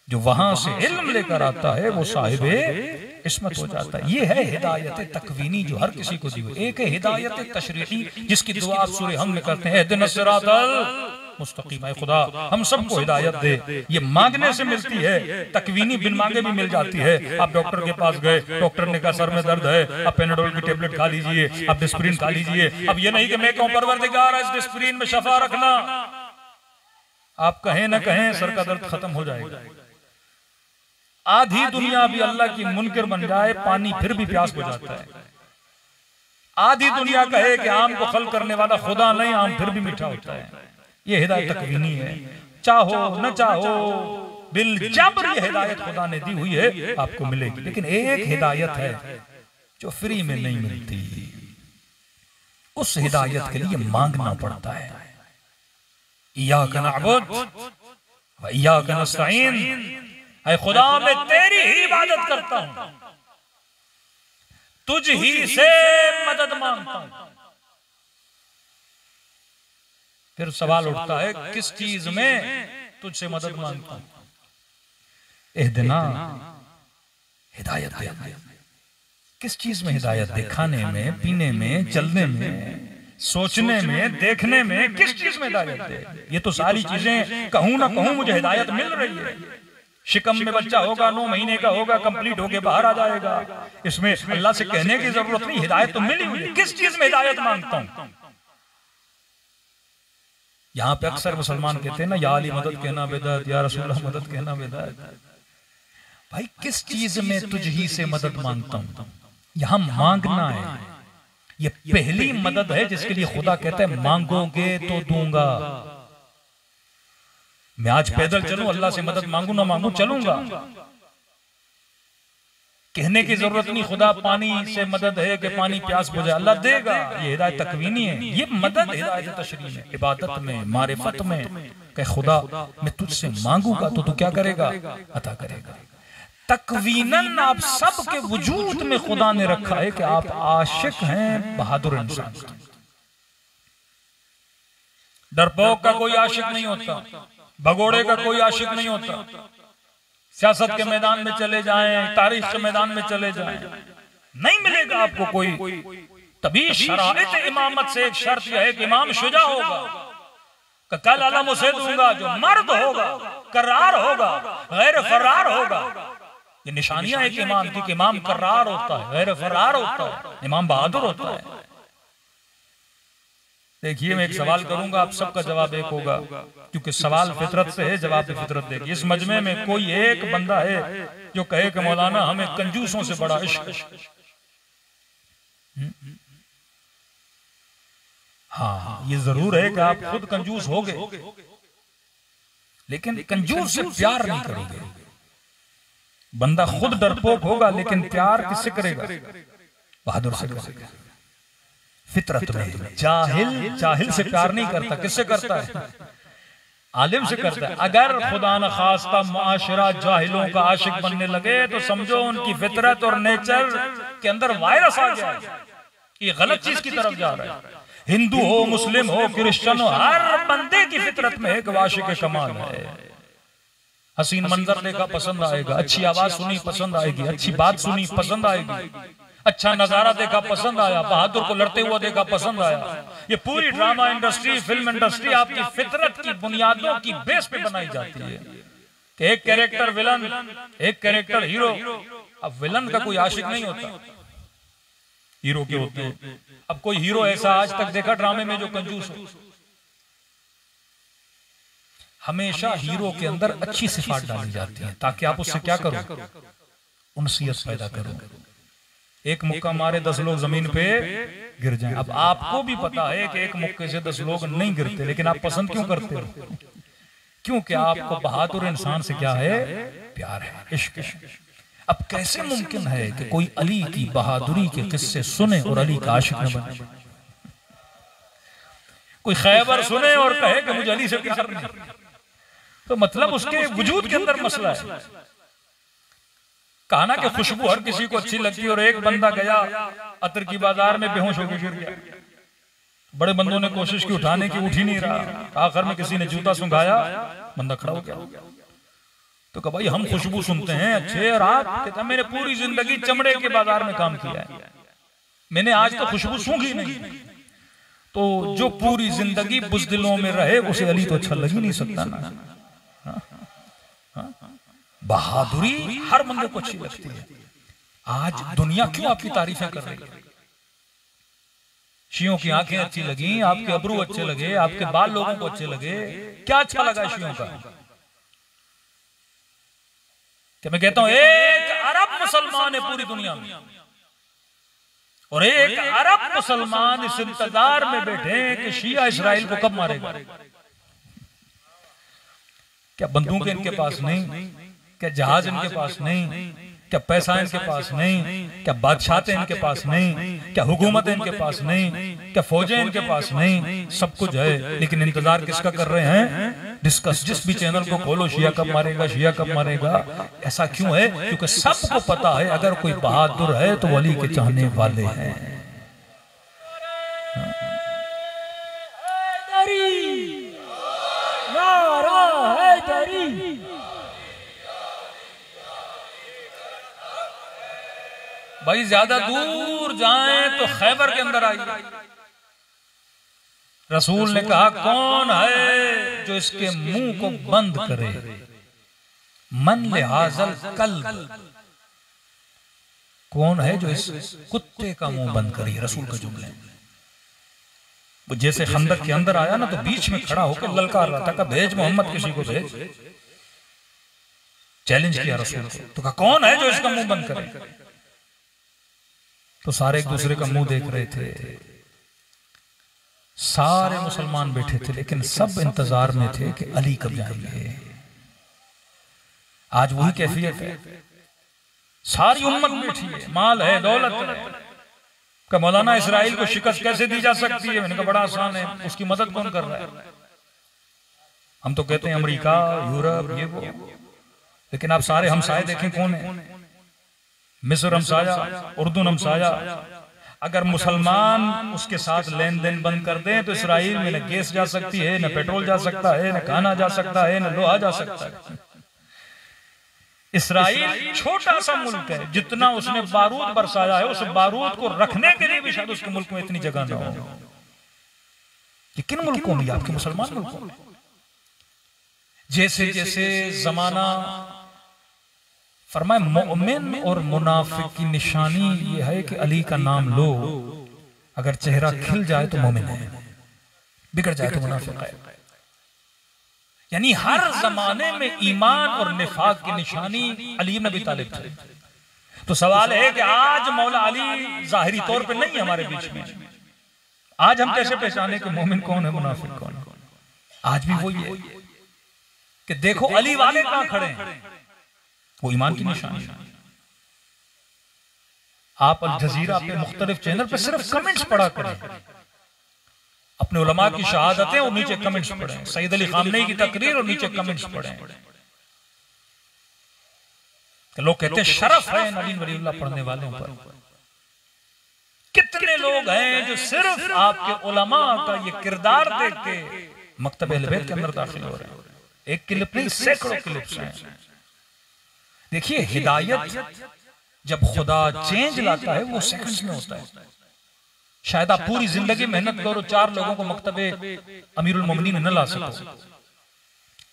जो वहां से इल्म लेकर आता है वो साहिबे इस्मत हो जाता है। ये है हिदायत तकवीनी जो हर किसी को दी हुई। एक है हिदायत तशरीही जिसकी दुआ आप सूरह हम में करते हैं, इहदिनस सिरातल मुस्तकीम। है खुदा हम सबको हिदायत दे। ये मांगने से मिलती है, तकवीनी बिन मांगे भी मिल जाती है। आप डॉक्टर के पास गए, डॉक्टर ने कहा सर में दर्द है, आप पेनाडोल की टेबलेट खा लीजिए, आप डिस्प्रिन खा लीजिए। अब ये नहीं कि मैं कहूं परवरदिगार इस डिस्प्रिन में शफा रखना, आप कहें ना कहें सर का दर्द खत्म हो जाएगा। आधी दुनिया भी अल्लाह की मुनकर बन जाए, पानी फिर भी प्यास बुझ जाता है। आधी दुनिया कहे कि आम को खल करने वाला खुदा नहीं, आम फिर भी मीठा होता है। ये हिदायत तकवीनी है। चाहो न चाहो बिल जबर ये हिदायत खुदा ने दी हुई है, आपको मिलेगी। लेकिन एक हिदायत है जो फ्री में नहीं मिलती, उस हिदायत के लिए मांगना पड़ता है। इय्याका नअबुद व इय्याका नस्तईन, ऐ खुदा मैं तेरी ही इबादत करता हूं, तुझ ही से मदद मांगता हूं। फिर सवाल उठता है किस चीज में तुझसे मदद मांगता हूं? इहदिना, हिदायत दे। किस चीज में हिदायत दे? खाने में, पीने में, चलने में, सोचने में, देखने में, किस चीज में हिदायत दे? ये तो सारी चीजें कहूं ना कहूं मुझे हिदायत मिल रही है। शिकम में बच्चा होगा, 9 महीने का होगा, कंप्लीट होके बाहर आ जाएगा। इसमें अल्लाह से कहने की जरूरत नहीं, हिदायत तो मिली हुई है। किस चीज में हिदायत मांगता हूं? यहाँ पे अक्सर मुसलमान कहते हैं ना, या अली मदद कहना बिदअत, या रसूलुल्लाह मदद कहना बिदअत। भाई किस चीज में तुझ ही से मदद मांगता हूं? यहाँ मांगना है, ये पहली मदद है जिसके लिए खुदा कहता है मांगोगे तो दूंगा। मैं आज पैदल चलूं, अल्लाह से मदद मांगू ना मांगू, चलूंगा। कहने की जरूरत नहीं खुदा पानी से मदद है कि पानी प्यास बुझे, अल्लाह देगा। ये हिदायत तकवीनी है। ये मदद हिदायत तशरीह में, इबादत में, मारिफत में कि खुदा मैं तुझसे मांगूंगा तो तू क्या करेगा? अता करेगा। तकवीनन आप सबके वजूद में खुदा ने रखा है कि आप आशिक हैं बहादुर इंसान। डरपोक का कोई आशिक नहीं होता, भगोड़े का कोई आशिक नहीं होता। सियासत के मैदान में चले जाएं, तारीख के मैदान में चले जाएं, नहीं मिलेगा आपको कोई। तभी शराइत इमामत से एक शर्त यह है कि इमाम शुजा होगा, कल अलम उसे दूंगा, जो मर्द होगा, करार होगा, गैर फरार होगा। ये निशानियां है कि इमाम की, इमाम करार होता है, गैर फरार होता है, इमाम बहादुर होता है। देखिए मैं एक सवाल करूंगा, आप सबका जवाब एक होगा, क्योंकि सवाल फितरत से है, जवाब भी फितरत देगी। इस मजमे में कोई एक बंदा है जो कहे कि मौलाना हमें कंजूसों से बड़ा इश्क। हाँ, ये जरूर है कि आप खुद कंजूस होगे, लेकिन कंजूस से प्यार नहीं करोगे। बंदा खुद डरपोक होगा, लेकिन प्यार किससे करेगा? बहादुर से करेगा। फितरत में जाहिल से प्यार नहीं करता, किससे करता है? आलिम से करता है। अगर खुदा न खास्ता मुआशरा जाहिलों का आशिक बनने लगे तो समझो उनकी फितरत और नेचर के अंदर वायरस आ गया, ये गलत चीज की तरफ जा रहा है। हिंदू हो, मुस्लिम हो, क्रिश्चियन हो, हर बंदे की फितरत में एक आशिक कमाल है। हसीन मंजर देखा पसंद आएगा, अच्छी आवाज सुनी पसंद आएगी, अच्छी बात सुनी पसंद आएगी, अच्छा नजारा देखा पसंद आया, बहादुर को लड़ते हुए देखा पसंद आया। ये पूरी ड्रामा इंडस्ट्री, फिल्म इंडस्ट्री आपकी फितरत की बुनियादों की बेस पे बनाई जाती है कि एक कैरेक्टर विलन, एक कैरेक्टर हीरो। अब विलन का कोई आशिक नहीं होता, हीरो के होते हैं। अब कोई हीरो ऐसा आज तक देखा ड्रामे में जो कंजूस हो? हमेशा हीरो के अंदर अच्छी सिफात डाली जाती है ताकि आप उससे क्या करो? उनसियत पैदा करो। एक मुक्का मारे 10 लोग जमीन पे गिर जाएं। अब आपको भी पता है कि एक मुक्के से 10 लोग नहीं गिरते, लेकिन आप पसंद क्यों करते हो? क्योंकि आपको बहादुर इंसान से क्या है? प्यार है, इश्क है। अब कैसे मुमकिन है कि कोई अली की बहादुरी के किस्से सुने और अली का आशिक न बने? कोई खैबर सुने और कहे कि मुझे अली से प्यार नहीं, तो मतलब उसके वजूद के अंदर मसला है। कहा ना कि खुशबू हर किसी को अच्छी लगती है, और एक बंदा गया अतर की बाजार में बेहोश होकर गिर गया। बड़े बंदों ने कोशिश की उठाने की, उठ ही नहीं रहा। आखिर में किसी ने जूता सुंघाया, बंदा खड़ा हो गया। तो कहा भाई हम खुशबू सुनते हैं अच्छे, और आप कहता मैंने पूरी जिंदगी चमड़े के बाजार में काम किया है, मैंने आज तो खुशबू सूंघी नहीं। तो जो पूरी जिंदगी बुज़दिलों में रहे उसे अली तो अच्छा लग ही नहीं सकता ना। बहादुरी हर बंदे को अच्छी लगती है। आज दुनिया क्यों आपकी तारीफें कर रही है? शियों की आंखें अच्छी लगी, आपके अबरू अच्छे लगे, आपके बाल लोगों को अच्छे लगे, क्या अच्छा लगा शियों का? कि मैं कहता हूं एक अरब मुसलमान है पूरी दुनिया में, और एक अरब मुसलमान इस इंतजार में बैठे कि शिया इस्राइल को कब मारेगा। क्या बंदूकें इनके पास नहीं? क्या जहाज इनके पास नहीं? क्या पैसा इनके पास नहीं? क्या बादशाहतें इनके पास नहीं? क्या हुकूमतें इनके पास नहीं? क्या फौजें इनके पास नहीं? सब कुछ है, लेकिन इंतजार किसका कर रहे हैं? डिस्कस। जिस भी चैनल को खोलो शिया कब मारेगा, शिया कब मारेगा। ऐसा क्यों है? क्योंकि सबको पता है अगर कोई बहादुर है तो वली के चाहने वाले हैं। भाई ज्यादा दूर जाएं तो खैबर के अंदर आइए। रसूल ने कहा कौन है जो इसके मुंह को बंद करे? मन लिहाजल कल्ब। कौन है जो इस कुत्ते का मुंह बंद करे? रसूल का जुमला। वो जैसे खंदक के अंदर आया ना, तो बीच में खड़ा होकर ललकार रहा था कि भेज मोहम्मद, किसी को भेज। चैलेंज किया रसूल को। तो कहा कौन है जो इसका मुंह बंद करे? तो सारे एक दूसरे का मुंह देख रहे थे। सारे मुसलमान बैठे थे, लेकिन सब इंतजार में थे कि अली कब जाएंगे। आज वही कैफियत है। सारी उम्मत बैठी है, माल है, दौलत है। का मौलाना इस्राइल को शिकस्त कैसे दी जा सकती है? मैंने कहा बड़ा आसान है, उसकी मदद कौन कर रहा है? हम तो कहते हैं अमेरिका, यूरोप, ये वो, लेकिन आप सारे हमसाये देखें कौन है? मिस्र हमसाया, उर्दून हमसाया। अगर मुसलमान उसके साथ लेन देन बंद कर दें तो इसराइल में न गैस जा सकती है, न पेट्रोल जा सकता है, न खाना जा सकता है, न लोहा जा सकता है। इसराइल छोटा सा मुल्क है, जितना उसने बारूद बरसाया है उस बारूद को रखने के लिए भी शायद उसके मुल्क में इतनी जगह न हो। ये किन मुल्कों में? आपके मुसलमान मुल्कों में। जैसे जैसे जमाना फरमाए, मोमिन और मुनाफिक की निशानी ये है कि अली का नाम लो, अगर चेहरा खिल जाए तो मोमिन है, बिगड़ जाए तो मुनाफिक है। यानी हर जमाने में ईमान और निफाक की निशानी अली इब्न अबी तालिब थे। तो सवाल है कि आज मौला अली जाहिरी तौर पे नहीं है हमारे बीच में। आज हम कैसे पहचाने कि मोमिन कौन है, मुनाफिक कौन है? आज भी वही है कि देखो अली वाले कहां खड़े हैं, वो ईमान की निशानी है। आप अल जजीरा पे मुख्तलिफ चैनल पे सिर्फ कमेंट्स पढ़ा करें, अपने उलमा की शहादतें और नीचे कमेंट्स पढ़ें, सईद अली खामनेई की तकरीर और नीचे कमेंट्स पढ़ें। लोग कहते हैं शरफ है नबीन वलीउल्लाह पढ़ने वालों पर। कितने लोग हैं जो सिर्फ आपके उलमा का ये किरदार देख के मकतब अहले बैत के अंदर दाखिल हो रहे हैं। एक क्लिप नहीं, सैकड़ों क्लिप्स हैं। देखिए हिदायत जब खुदा चेंज लाता है वो सेकंड्स में होता है। शायद आप पूरी जिंदगी मेहनत करो, 4 लोगों को मकतबे अमीरुल मोमिनीन न ला सको।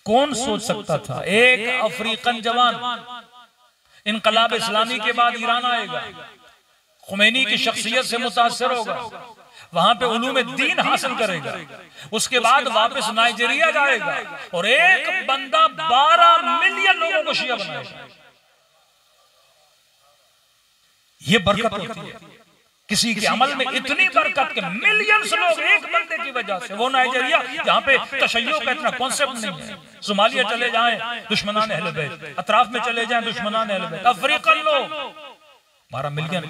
कौन सोच सकता था एक अफ्रीकन जवान इनकलाब इस्लामी के बाद ईरान आएगा, खुमैनी की शख्सियत से मुतासर होगा, वहां पे उलूम दीन हासिल करेगा, उसके बाद वापस नाइजीरिया जाएगा और एक बंदा 12 मिलियन लोगों को शिया बनाएगा। ये बरकत होती है। किसी के अमल में इतनी बरकत के मिलियंस लोग एक बंदे की वजह से, वो नाइजीरिया जहां पे तशय्यो का इतना कॉन्सेप्ट नहीं है, सोमालिया चले जाएं दुश्मनान अहले बैत, अतराफ में चले जाएं दुश्मनान अहले बैत, अफ्रीकन लोग 12 मिलियन।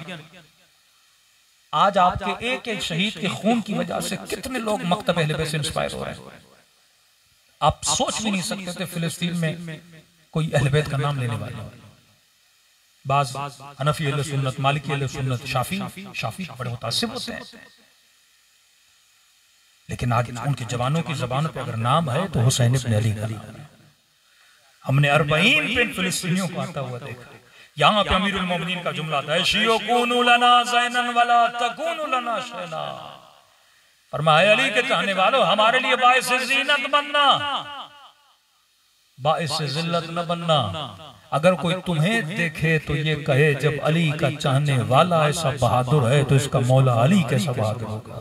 आज आपके एक एक शहीद के खून की वजह से कितने लोग मकतब अहले बैत से इंस्पायर हो रहे हैं। आप सोच भी नहीं सकते थे फिलिस्तीन में कोई अहले बैत का नाम लेने वाला। बाज हनफी अहले सुन्नत, मालिकी अहले सुन्नत, शाफी बड़े मुतासिब होते हैं, लेकिन आज उनके जवानों की जबानों पे अगर नाम है तो हुसैन इब्न अली का। हमने 40 पे फिलिस्तीनियों को आता हुआ देखा। यहाँ पे अमीरुल मोमिनीन का जुमला था, शियो कूनू लना ज़ैनन वला तकूनू लना शैना। फरमाया अली के चाहने वालों, हमारे लिए बाइस ज़ीनत बनना, बाइस ज़िल्लत न बनना। अगर कोई तुम्हें देखे तो ये कहे जब अली का चाहने वाला ऐसा बहादुर है तो इसका मौला अली कैसा बहादुर होगा।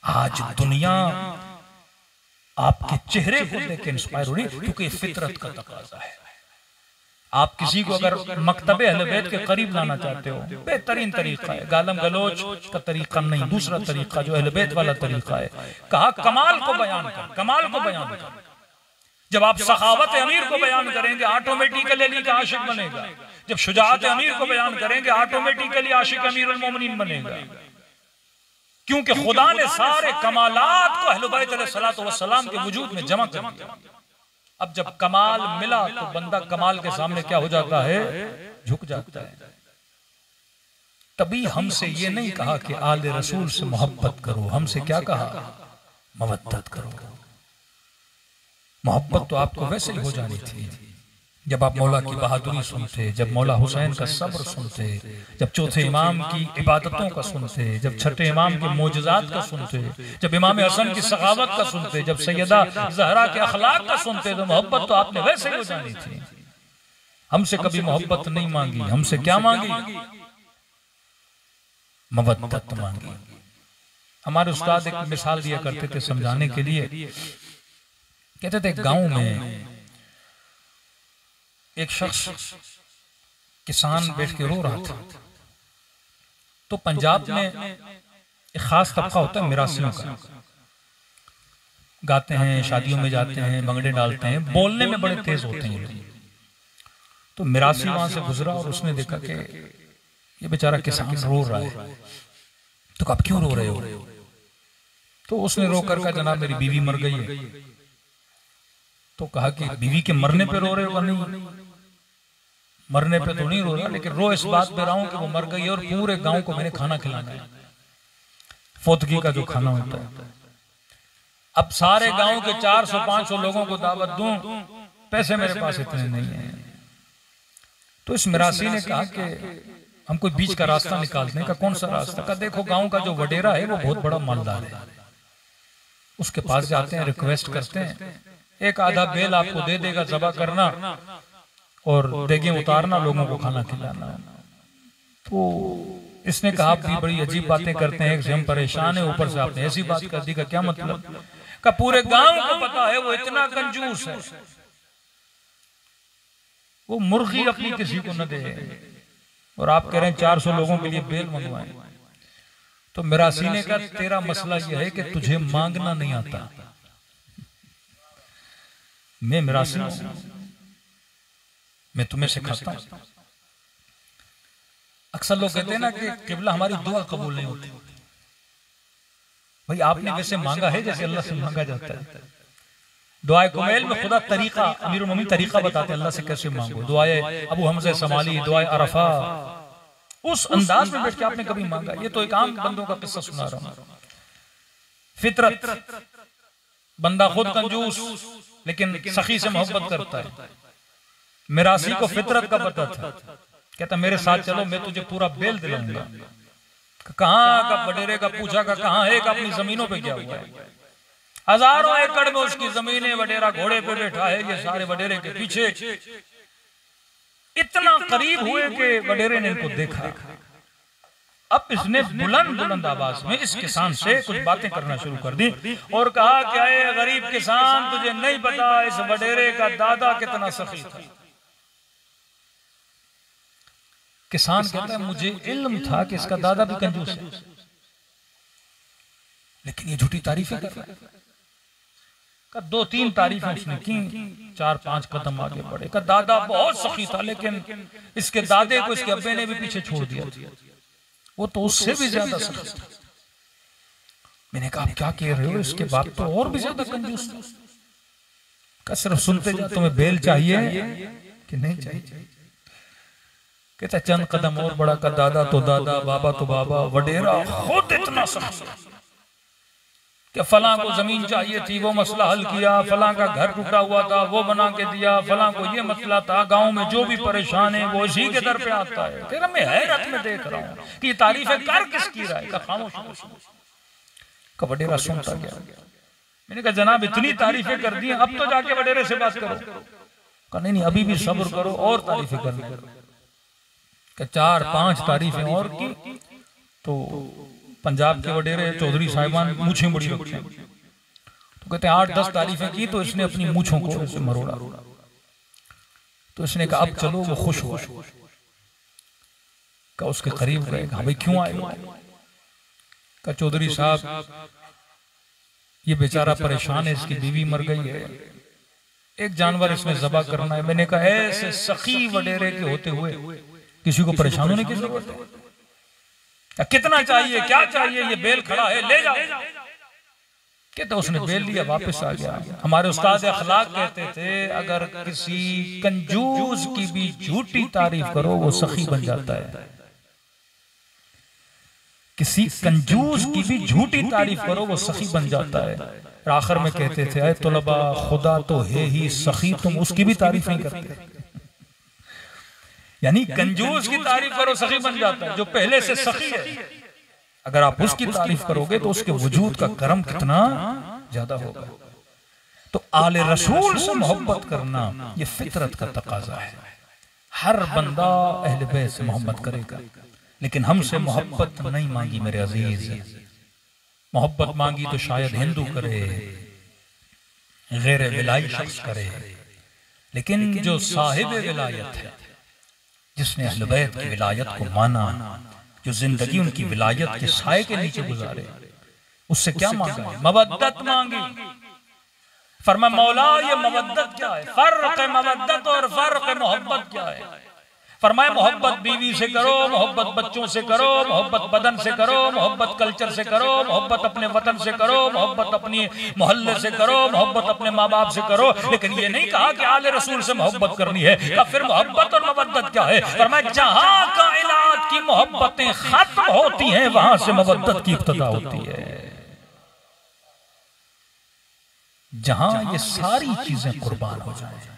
आज दुनिया आपके चेहरे को देख के इंस्पायर हो रही, क्योंकि फितरत का तकाजा है। आप किसी को अगर मकतबे अहले बैत के करीब लाना चाहते हो, बेहतरीन तरीका है, गालम गलोच का तरीका नहीं, दूसरा तरीका जो अहले बैत वाला तरीका है। कहा कमाल को बयान कर, कमाल को बयान कर। जब आप सखावत अमीर को बयान करेंगे ऑटोमेटिकली अली का आशिक बनेगा। जब शुजाअत अमीर को बयान करेंगे ऑटोमेटिकली आशिक अमीरुल मोमिनीन बनेगा। क्योंकि खुदा ने सारे कमालात को अहले बैत अलैहिस्सलातु वस्सलाम के वजूद में जमा कर दिया। अब जब कमाल मिला तो बंदा कमाल के सामने क्या हो जाता है, झुक जाता है। तभी हमसे ये नहीं कहा कि आले रसूल से मोहब्बत करो, हमसे क्या कहा, मवद्दत करो। मोहब्बत तो आपको वैसे ही हो जानी थी जब आप मौला की बहादुरी सुनते, जब मौला हुसैन का सब्र सुनते, जब चौथे इमाम की इबादतों का सुनते, जब छठे इमाम के मोजज़ात का सुनते, जब इमाम हसन की सखावत का सुनते, जब सैयदा ज़हरा के अखलाक का सुनते, तो मोहब्बत तो आपने वैसे ही हो जानी थी। हमसे कभी मोहब्बत नहीं मांगी, हमसे क्या मांगी, मवद्दत मांगी। हमारे उस्ताद एक मिसाल दिया करते थे समझाने के लिए। कहते थे गांव में एक शख्स किसान बैठ के रो रहा था। तो पंजाब में एक खास तबका होता है मिरासियों का, गाते हैं, शादियों में जाते हैं, भंगड़े डालते हैं, बोलने में बड़े तेज होते हैं। तो मिरासी वहां से गुजरा और उसने देखा कि ये बेचारा किसान रो रहा है। तो आप क्यों रो रहे हो? तो उसने रो कर कहा जनाब मेरी बीवी मर गई है। तो कहा कि बीवी के मरने पे रो रहे हो? नहीं, मरने पे तो नहीं रो रहा, लेकिन रो इस बात पे रहा हूं कि वो मर गई है और पूरे गांव को मैंने खाना खिलाना है, फोतगी का जो खाना होता है। अब सारे गांव के 400-500 लोगों को दावत दूं, पैसे मेरे पास इतने नहीं है। तो इस मिरासी ने कहा कि हम कोई बीच का रास्ता निकालने का। कौन सा रास्ता? का देखो गांव का जो वडेरा है वो बहुत बड़ा मालदार है, उसके पास जाते हैं, रिक्वेस्ट करते हैं, एक आधा बेल आपको दे देगा, ज़बा करना और देगे उतारना, लोगों को खाना खिलाना। तो इसने कहा आप भी बड़ी अजीब बातें करते हैं, एक से हम परेशान है, ऊपर से आपने ऐसी बात कर दी, का क्या मतलब? का पूरे गांव को पता है वो इतना कंजूस है, वो मुर्गी अपनी किसी को न दे, और आप कह रहे हैं 400 लोगों के लिए बेल मंगवाएं। तो मिरासी ने कहा तेरा मसला यह है कि तुझे मांगना नहीं आता। मैं मिरासी हूं, मैं तुम्हें सिखाता हूं। अक्सर लोग कहते हैं ना कि किबला हमारी दुआ कबूल नहीं होती। भाई आपने वैसे मांगा है जैसे अल्लाह से मांगा जाता है। दुआए कुमैल में खुदा तरीका, अमीरुल मोमिनीन तरीका बताते हैं अल्लाह से कैसे मांगो। दुआए अबू हमजा समाली, दुआए अरफा, उस अंदाज में बैठ के आपने कभी मांगा? ये तो एक आम बंदों का किस्सा सुना रहा हूं। फितरत, बंदा खुद कंजूस लेकिन सखी से मोहब्बत करता है। मिरासी को फितरत का पता था, कहता मेरे साथ चलो मैं तुझे पूरा बेल दिलाऊंगा। कहाँ का बडेरे का पूछा का कहाँ है, अपनी जमीनों पे क्या हुआ है? हजारों एकड़ में उसकी जमीनें, वडेरा घोड़े पे बैठा है, ये सारे वडेरे के पीछे। इतना करीब हुए कि वडेरे ने इनको देखा। अब इसने बुलंद बुलंद आवाज में इस किसान से कुछ बातें करना शुरू कर दी और कहा क्या है गरीब किसान, तुझे नहीं पता इस वडेरे का दादा कितना सखी था। किसान कहता है मुझे इल्म था कि इसका दादा भी कंजूस है, लेकिन ये झूठी तारीफें कर रहा है। का 2-3 तारीफें उसने की, 4-5 कदम आगे बढ़े। का दादा बहुत सखी था, लेकिन इसके दादे को इसके अब्बे ने भी पीछे छोड़ दिया, वो तो उससे भी ज्यादा सखी था। मैंने कहा आप क्या कह रहे हो, इसके बाप तो और भी ज्यादा कंजूस था। का सिर्फ सुनते जा, तुम्हें बेल चाहिए कि नहीं चाहिए? कहता चंद कदम और बड़ा। का दादा तो दादा, बाबा तो बाबा, वडेरा खुद इतना सखी कि फलां को जमीन चाहिए थी, वो मसला हल किया, फलां का घर टूटा हुआ था, वो बना के दिया, फलां को ये मसला था, गांव में जो भी परेशान है वो इसी के दर पे आता है। तेरा मैं हैरत में देख रहा हूँ कि ये तारीफें कर किसकी रहा है। का खामोश। का वडेरा सुनता गया। मैंने कहा जनाब इतनी तारीफें कर दी, अब तो जाके वडेरे से बात करो। का नहीं, अभी भी सब्र करो और तारीफें करनी। का 4-5 तारीफें और की तो पंजाब के वडेरे चौधरी साहिबान मूछें बड़ी रखते हैं, तो कहते हैं 8-10 तारीफें की तो इसने अपनी मूछों को ऐसे मरोड़ा। तो इसने कहा अब चलो। वो खुश हुआ। का उसके करीब गए। कहा भाई क्यों आए? का चौधरी साहब ये बेचारा परेशान है, इसकी बीवी मर गई है, एक जानवर इसमें ज़बह करना है। मैंने कहा ऐसे सखी वडेरे के होते हुए किसी को परेशान होने की जरूरत है? कितना चाहिए, क्या चाहिए? ये बेल खड़ा है, ले जाओ। कहते उसने बेल लिया, वापस आ गया। हमारे उस्ताद अखलाक कहते थे अगर किसी कंजूस की भी झूठी तारीफ करो वो सखी बन जाता है। किसी कंजूस की भी झूठी तारीफ करो वो सखी बन जाता है। आखिर में कहते थे ऐ तुलबा खुदा तो है ही सखी, तुम उसकी भी तारीफ नहीं करते। यानी कंजूस की तारीफ करो सखी बन जाता है, जो पहले से सखी है अगर आप उसकी तारीफ करोगे तो उसके वजूद का करम कितना ज्यादा होगा। तो आले रसूल से मोहब्बत करना ये फितरत का तकाजा है। हर बंदा अहले बैत से मोहब्बत करेगा, लेकिन हमसे मोहब्बत नहीं मांगी मेरे अजीज। मोहब्बत मांगी तो शायद हिंदू करे, गैर विलाई शख्स करे, लेकिन जो साहिब विलायत है, जिसने अहले बैत की विलायत को माना, जो जिंदगी उनकी विलायत के साए के नीचे गुजारे, उससे क्या मांगा? मवद्दत मांगी। फरमाया मौला ये मवद्दत क्या है? फर्क मवद्दत और फर्क मोहब्बत क्या है? फरमाया मोहब्बत बीवी से करो, मोहब्बत बच्चों से करो, मोहब्बत बदन से करो, मोहब्बत कल्चर से करो, मोहब्बत अपने वतन से करो, मोहब्बत अपनी मोहल्ले से करो, मोहब्बत अपने माँ बाप से करो। लेकिन ये नहीं कहा कि आले रसूल से मोहब्बत करनी है। तो फिर मोहब्बत और मवद्दत क्या है? फरमाया जहां कायनात की मोहब्बतें खत्म होती हैं वहां से मवद्दत की इब्तिदा होती है। जहां ये सारी चीजें कुर्बान हो जाए।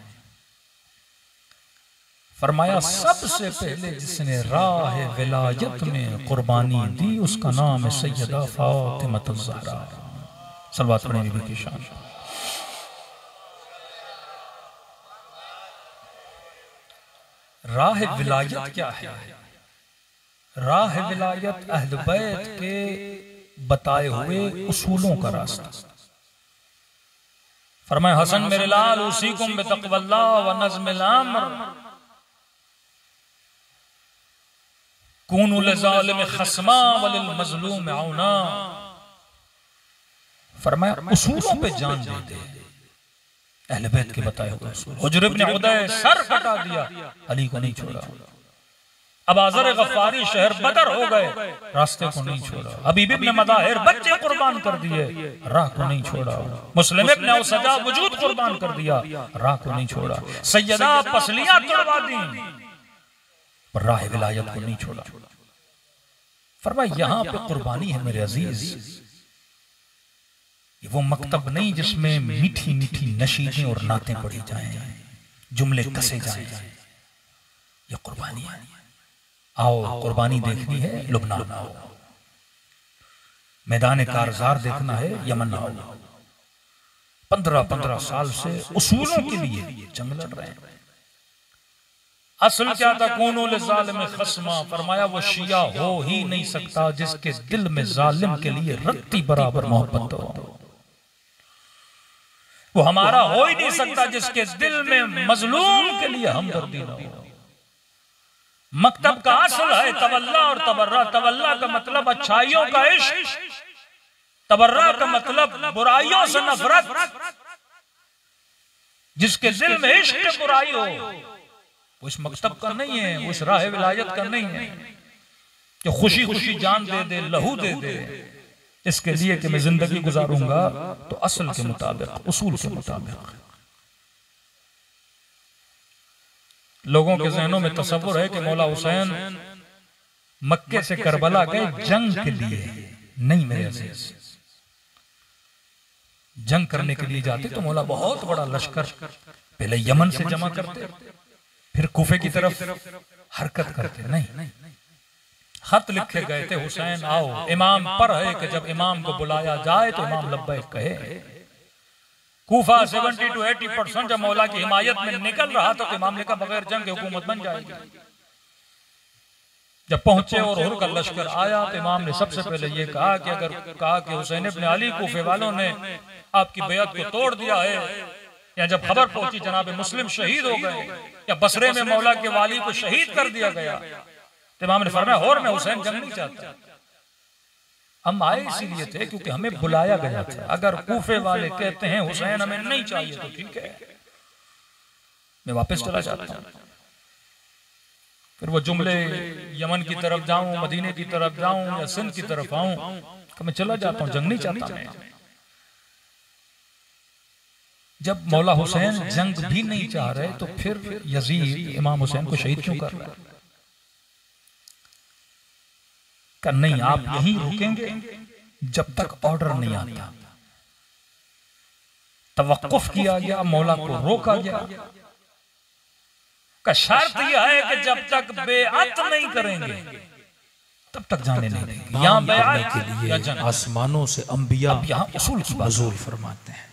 फरमाया सबसे पहले जिसने राह विलायत में कुर्बानी दी उसका नाम है सैयदा फातिमतुज़ ज़हरा। सल्लल्लाहु अलैहि वसल्लम की शान। राह विलायत क्या है? राह विलायत अहले बैत के बताए हुए उसूलों का रास्ता। फरमाया हसन मेरे लाल उसीकुम बितक़वल्लाह व नज़्मिल अम्र कूनू लिज़ालिम खस्मा वलिल मज़लूम औना। फरमाया उसूलों पे जान दे दे, अहले बैत के बताए हुए उसूल। हुज्र इब्न उदै सर कटा दिया, अली को नहीं छोड़ा। अब आज़र गफ़ारी शहर बदर हो गए, रास्ते को नहीं छोड़ा। हबीब इब्न मज़ाहिर बच्चे कुर्बान कर दिए, राह को नहीं छोड़ा। मुस्लिम इब्न औसजा वजूद कुर्बान कर दिया, राह को नहीं छोड़ा। सैयदा पसलियां तोड़वा दी, पर राह विलायत को नहीं छोड़ा। फरमाया यहां पे कुर्बानी है मेरे अजीज। ये वो मकतब नहीं जिसमें मीठी मीठी नशीदें और नातें पढ़ी जाएं, जुमले कसे जाएं। ये कुर्बानी है। आओ कुर्बानी देखनी है, लुबनान आओ। मैदान कारजार देखना है, यमन आओ। 15-15 साल से उसूलों के लिए जंग लड़ रहे हैं। असल क्या था? कौनो लिज़ालिम खस्मा। फरमाया वो शिया हो ही नहीं सकता जिसके दिल में जालिम के लिए रत्ती बराबर मोहब्बत हो। वो हमारा हो ही नहीं सकता जिसके दिल में मजलूम के लिए हमदर्दी ना हो। मकतब का असल है तवल्ला और तबर्रा। तवल्ला का मतलब अच्छाइयों का इश्क, तबर्रा का मतलब बुराइयों से नफरत। जिसके दिल में इश्क बुराई हो वो इस मकतब का नहीं है, वो इस राह विलायत का नहीं है कि खुशी खुशी जान दे दे, लहू दे दे इसके लिए कि मैं जिंदगी गुजारूंगा। तो असल के मुताबिक, उसूल के मुताबिक। लोगों के जहनों में तसव्वुर है कि मौला हुसैन मक्के से करबला गए जंग के लिए। नहीं मेरे अजीज, जंग करने के लिए जाते तो मौला बहुत बड़ा लश्कर पहले यमन से जमा करते, फिर कूफे की तरफ हरकत करते। नहीं, खत लिखे गए थे, हुसैन आओ। इमाम पर है कि जब इमाम को बुलाया जाए तो इमाम लब्बैक कहे। कूफा 70 to 80% जब मौला की हिमायत में निकल रहा तो इमाम ने कहा बगैर जंग हुकूमत बन जाएगी। जब पहुंचे और हुर का लश्कर आया तो इमाम ने सबसे पहले ये कहा कि हुसैन इब्न अली कूफे वालों ने आपकी बेअत को तोड़ दिया है, या जब खबर पहुंची जनाब मुस्लिम शहीद हो गए, या बसरे में मौला के वाली को शहीद कर दिया गया, तो इमाम ने फरमाया और मैं हुसैन जंग नहीं चाहता। हम आए इसीलिए थे क्योंकि हमें बुलाया गया था। अगर कूफे वाले कहते हैं हुसैन हमें नहीं चाहिए तो ठीक है, मैं वापस चला जाता हूं। फिर वो जुमले यमन की तरफ जाऊं, मदीने की तरफ जाऊं या सिंध की तरफ आऊं, तो मैं चला जाता हूं, जंग नहीं चाहता मैं। जब मौला हुसैन जंग भी नहीं चाह रहे तो फिर यजीद इमाम हुसैन को शहीद क्यों कर रहा है? नहीं, आप यहीं रुकेंगे जब तक ऑर्डर नहीं आता। तवक्कुफ किया गया, मौला को रोका गया। का शर्त यह है कि जब तक बेअत नहीं करेंगे तब तक जाने नहीं देंगे। यहाँ बेअत के लिए आसमानों से अंबिया यहाँ उसूल की नज़ूल फरमाते हैं।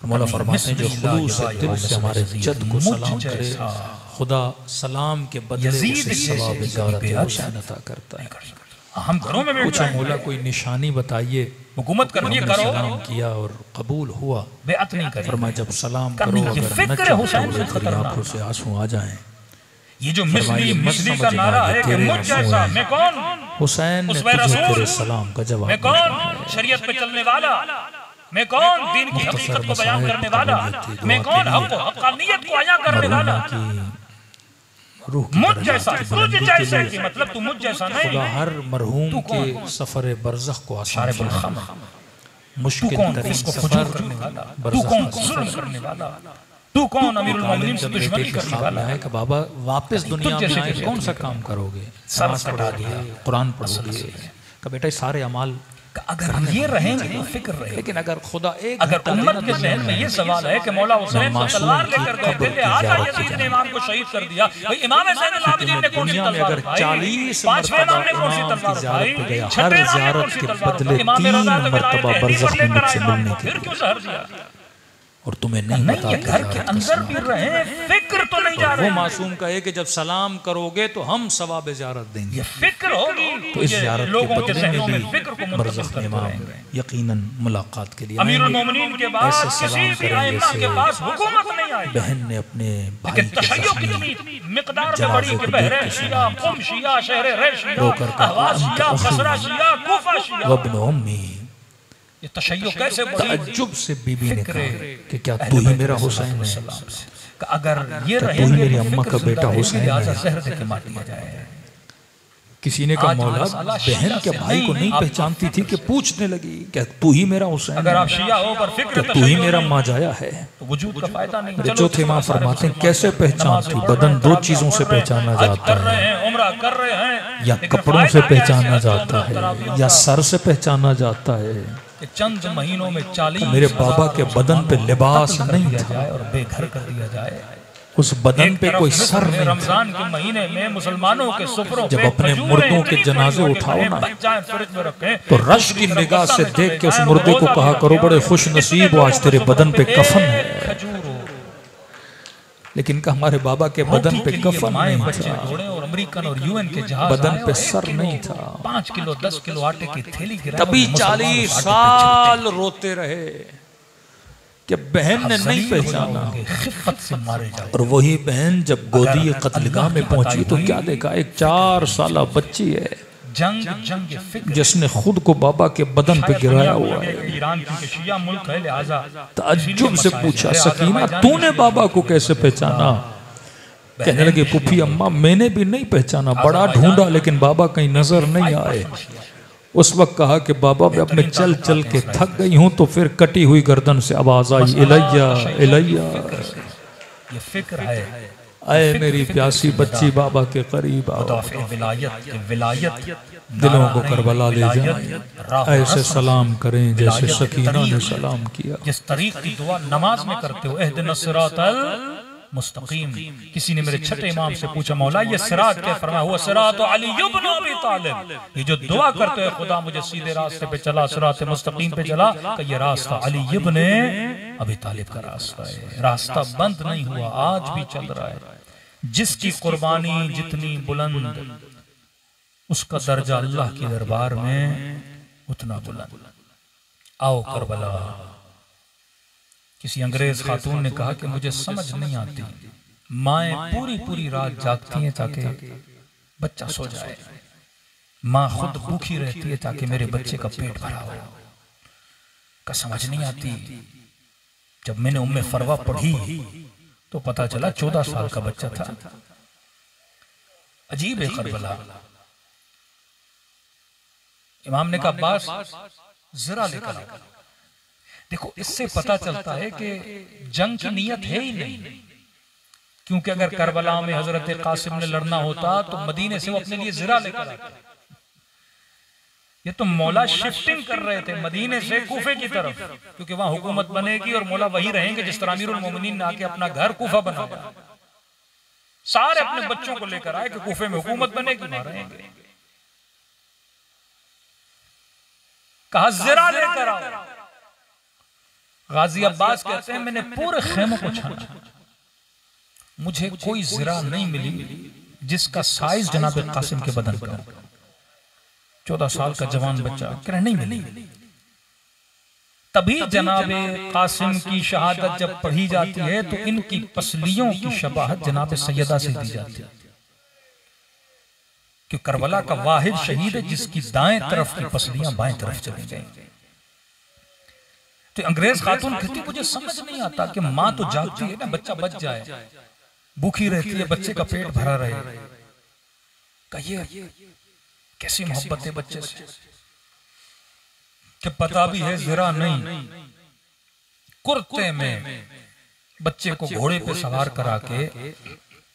मौला फरमाते हैं जो खुलूस से दिल से हमारे जद को सलाम करे, खुदा सलाम के बदले उसे सवाब ज़ियारत अता करता है। हम घरों में पूछा मौला कोई निशानी बताइए, हुकूमत करनी करो। सलाम किया और कबूल हुआ। बेअत नहीं करें। फरमाया जब सलाम करो अगर न चाहो आंखों से आंसू आ जाएं। ये जो मिस्री का नारा है कि मुझ जैसा, मैं कौन? हुसैन ने तुझे तेरे सलाम का जवाब, मैं कौन? शरीयत पे चलने वाला, मैं कौन? दीन की हकीकत को बयान करने वाला, मैं कौन? हक़ानियत को अया करने वाला। मुझ जैसा, तुझ जैसे की मतलब तू मुझ जैसा नहीं। खुदा हर मरहूम के सफर बरज़ख को आसान फरमाए। मुश्किल तरीन सफर बरज़ख करने वाला। तू कौन? अमीरुल मोमिनीन से दुश्मनी करने वाला है कि बाबा वापस दुनिया में आए कौन सा काम करोगे? सर कटा दिया, कुरान पढ़ोगे का बेटा सारे अमाल अगर ये रहेंगे तो फिक्र रहे। लेकिन अगर खुदा एक अगर उम्मत के ज़हन में ये सवाल है कि मौला हुसैन को तलवार लेकर गए थे, लिहाजा यजीद ने इमाम को शहीद कर दिया, भाई इमाम ज़ैनुल आबिदीन ने कौन सी तलवार उठाई? 40 पांचवें इमाम ने कौन सी तलवार उठाई? हर ज़ियारत के बदले 3 मरतबा बरज़ख में मुझसे मिलने के फिर क्यों जहर दिया? और तुम्हें नहीं पता ये घर के अंदर भी रहे, फिक्र तो नहीं जा रहे। वो मासूम कहे कि जब सलाम करोगे तो हम सवाब ज़ियारत देंगे। ये फिक्र होगी तो इस ज़ियारत के बदले में फिक्र को बरज़ख इमाम यकीनन मुलाकात के लिए अमीरुल मोमिनीन के बाद ऐसे सलाम करेंगे के पास हुकूमत नहीं आई। बहन ने अपने भाई के तशय्युअ की मिक़दार में बड़ी कि बहरे शिया, क़ुम शिया, शहर रे शिया, अहवाज़ शिया, बसरा शिया, कूफा शिया, वब्न उम्मी। ये तशय्युअ कैसे बढ़ी? तअज्जुब से बीबी ने कहा कि क्या तू ही मेरा हुसैन है? अगर ये तू ही मेरी अम्मा का बेटा हुसैन है? जहर देके मार दिया जाए। किसी ने कहा मौला बहन के भाई को नहीं पहचानती थी कि पूछने लगी क्या तू ही मेरा हुसैन है? अगर आप शिया हो पर फिक्र तू ही मेरा माजाया है? वजूद का फायदा नहीं। चौथे इमाम फरमाते हैं कैसे पहचानती? बदन 2 चीजों से पहचाना जाता है, उम्रा कर रहे हैं, या कपड़ों से पहचाना जाता है या सर से पहचाना जाता है। चंद महीनों में 40 मेरे बाबा के बदन पे लिबास नहीं था और बेघर कर दिया जाए। उस बदन पे कोई सर नहीं। रमजान के महीने में मुसलमानों के सुफरों जब अपने मुर्दों के जनाजे उठाओ ना तो रश की निगाह से देख के उस मुर्दे को कहा करो बड़े खुश नसीब हो आज तेरे बदन पे कफन है। लेकिन का हमारे बाबा के बदन पे कफन नहीं था, और अमेरिकन और यूएन के जहाज बदन पे सर नहीं था। 5 किलो 10 किलो आटे की थैली गिरा, तभी 40 साल रोते रहे। कि बहन ने नहीं पहचाना, खिफ़त से मारे जाओ। और वही बहन जब गोदी कत्लगाह में पहुंची तो क्या देखा, एक 4 साल बच्ची है जंग फिक्र जिसने खुद को बाबा के बदन पे गिराया हुआ है। ईरान की शिया मुल्क है, लिहाजा ताज्जुब से पूछा, सकीना तूने बाबा को कैसे पहचाना? कहने लगे पुफी अम्मा मैंने भी नहीं पहचाना, बड़ा ढूंढा लेकिन बाबा कहीं नजर नहीं आए। उस वक्त कहा कि बाबा मैं अपने चल चल के थक गई हूं। तो फिर कटी हुई गर्दन से आवाज आई, इलैया इलैया। ये फिक्र है, आए मेरी प्यासी बच्ची बाबा के करीब आओ, विलायत दिलों को करबला ले जाएं, ऐसे सलाम करें जैसे सकीना ने सलाम किया। जिस तरीक की दुआ नमाज में करते हो, एहदिनस सिरातल मुस्तकीम। किसी ने मेरे छठे इमाम से पूछा, मौला ये सिरात क्या? फरमाया हुआ सिरात अली इब्न अबी तालिब। ये जो दुआ करते हो खुदा मुझे सीधे रास्ते पे चला, सिरात मुस्तकीम पे चला, कि ये रास्ता अली इब्न अबी तालिब का रास्ता है। रास्ता बंद नहीं हुआ, आज भी चल रहा है। जिसकी कुर्बानी जितनी बुलंद, उसका दर्जा अल्लाह के दरबार में उतना बुलंद। आओ करबला। किसी अंग्रेज खातून ने कहा कि मुझे समझ नहीं आती, माएं पूरी पूरी रात जागती हैं ताकि बच्चा सो जाए, माँ खुद भूखी रहती है ताकि मेरे बच्चे का पेट भरा हो। का समझ नहीं आती। जब मैंने उम्मे फरवा पढ़ी तो पता चला 14 साल का बच्चा था। अजीब है करबला। इमाम ने कहा अब्बास जरा लेकर आओ। देखो इससे पता चलता है कि जंग की नीयत है ही नहीं, क्योंकि अगर करबला में हजरत कासिम ने लड़ना होता तो मदीने से वो अपने लिए ज़रा लेकर आते। ये तो मौला शिफ्टिंग कर रहे थे मदीने से कूफे की तरफ, क्योंकि वहां हुकूमत बनेगी और मौला वही रहेंगे जिस तरह अमीरुल मोमिनीन ने आके अपना घर कूफा बनाया। सारे अपने बच्चों को लेकर आए कि कूफे में हुकूमत बनेगी, वहां रहेंगे। कहा ज़रा लेकर आओ। गाजी अब्बास कहते हैं मैंने पूरे खेमों को छाना, मुझे कोई ज़रा नहीं मिली जिसका साइज जनाब कासिम के बदन का। 14 साल का जवान बच्चा कह नहीं मिली। तभी जनाब कासिम की शहादत जब पढ़ी जाती है तो इनकी पसलियों की शबाहत जनाब सैयदा से दी जाती है, कि करबला का वाहिद शहीद है जिसकी दाएं तरफ की पसलियां बाएं तरफ चली गई। तो अंग्रेज खातून कहती मुझे समझ नहीं आता कि माँ तो जागती है ना, बच्चा बच जाए, भूखी रहती है, बच्चे का पेट भरा रहे, कहिए कैसी मोहब्बत है बच्चे से, कि पता भी है ज़रा नहीं। कुर्ते में बच्चे को घोड़े पे सवार करा के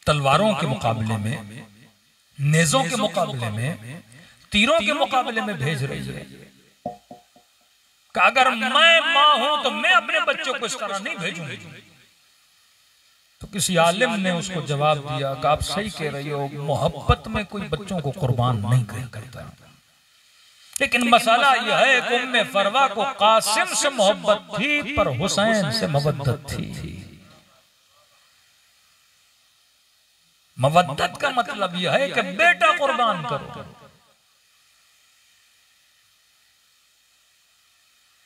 तलवारों के मुकाबले में, नेज़ों के मुकाबले में, तीरों के मुकाबले में भेज रही है। अगर मैं मां हूं तो मैं अपने बच्चों को इस तरह नहीं भेजूंगी। तो किसी आलिम ने उसको जवाब दिया कि आप सही कह रही हो, मोहब्बत में कोई बच्चों को कुर्बान नहीं करता, लेकिन मसाला यह है कि उम्मे फरवा को कासिम से मोहब्बत थी पर हुसैन से मवद्दत थी। मवद्दत का मतलब यह है कि बेटा कुर्बान करो।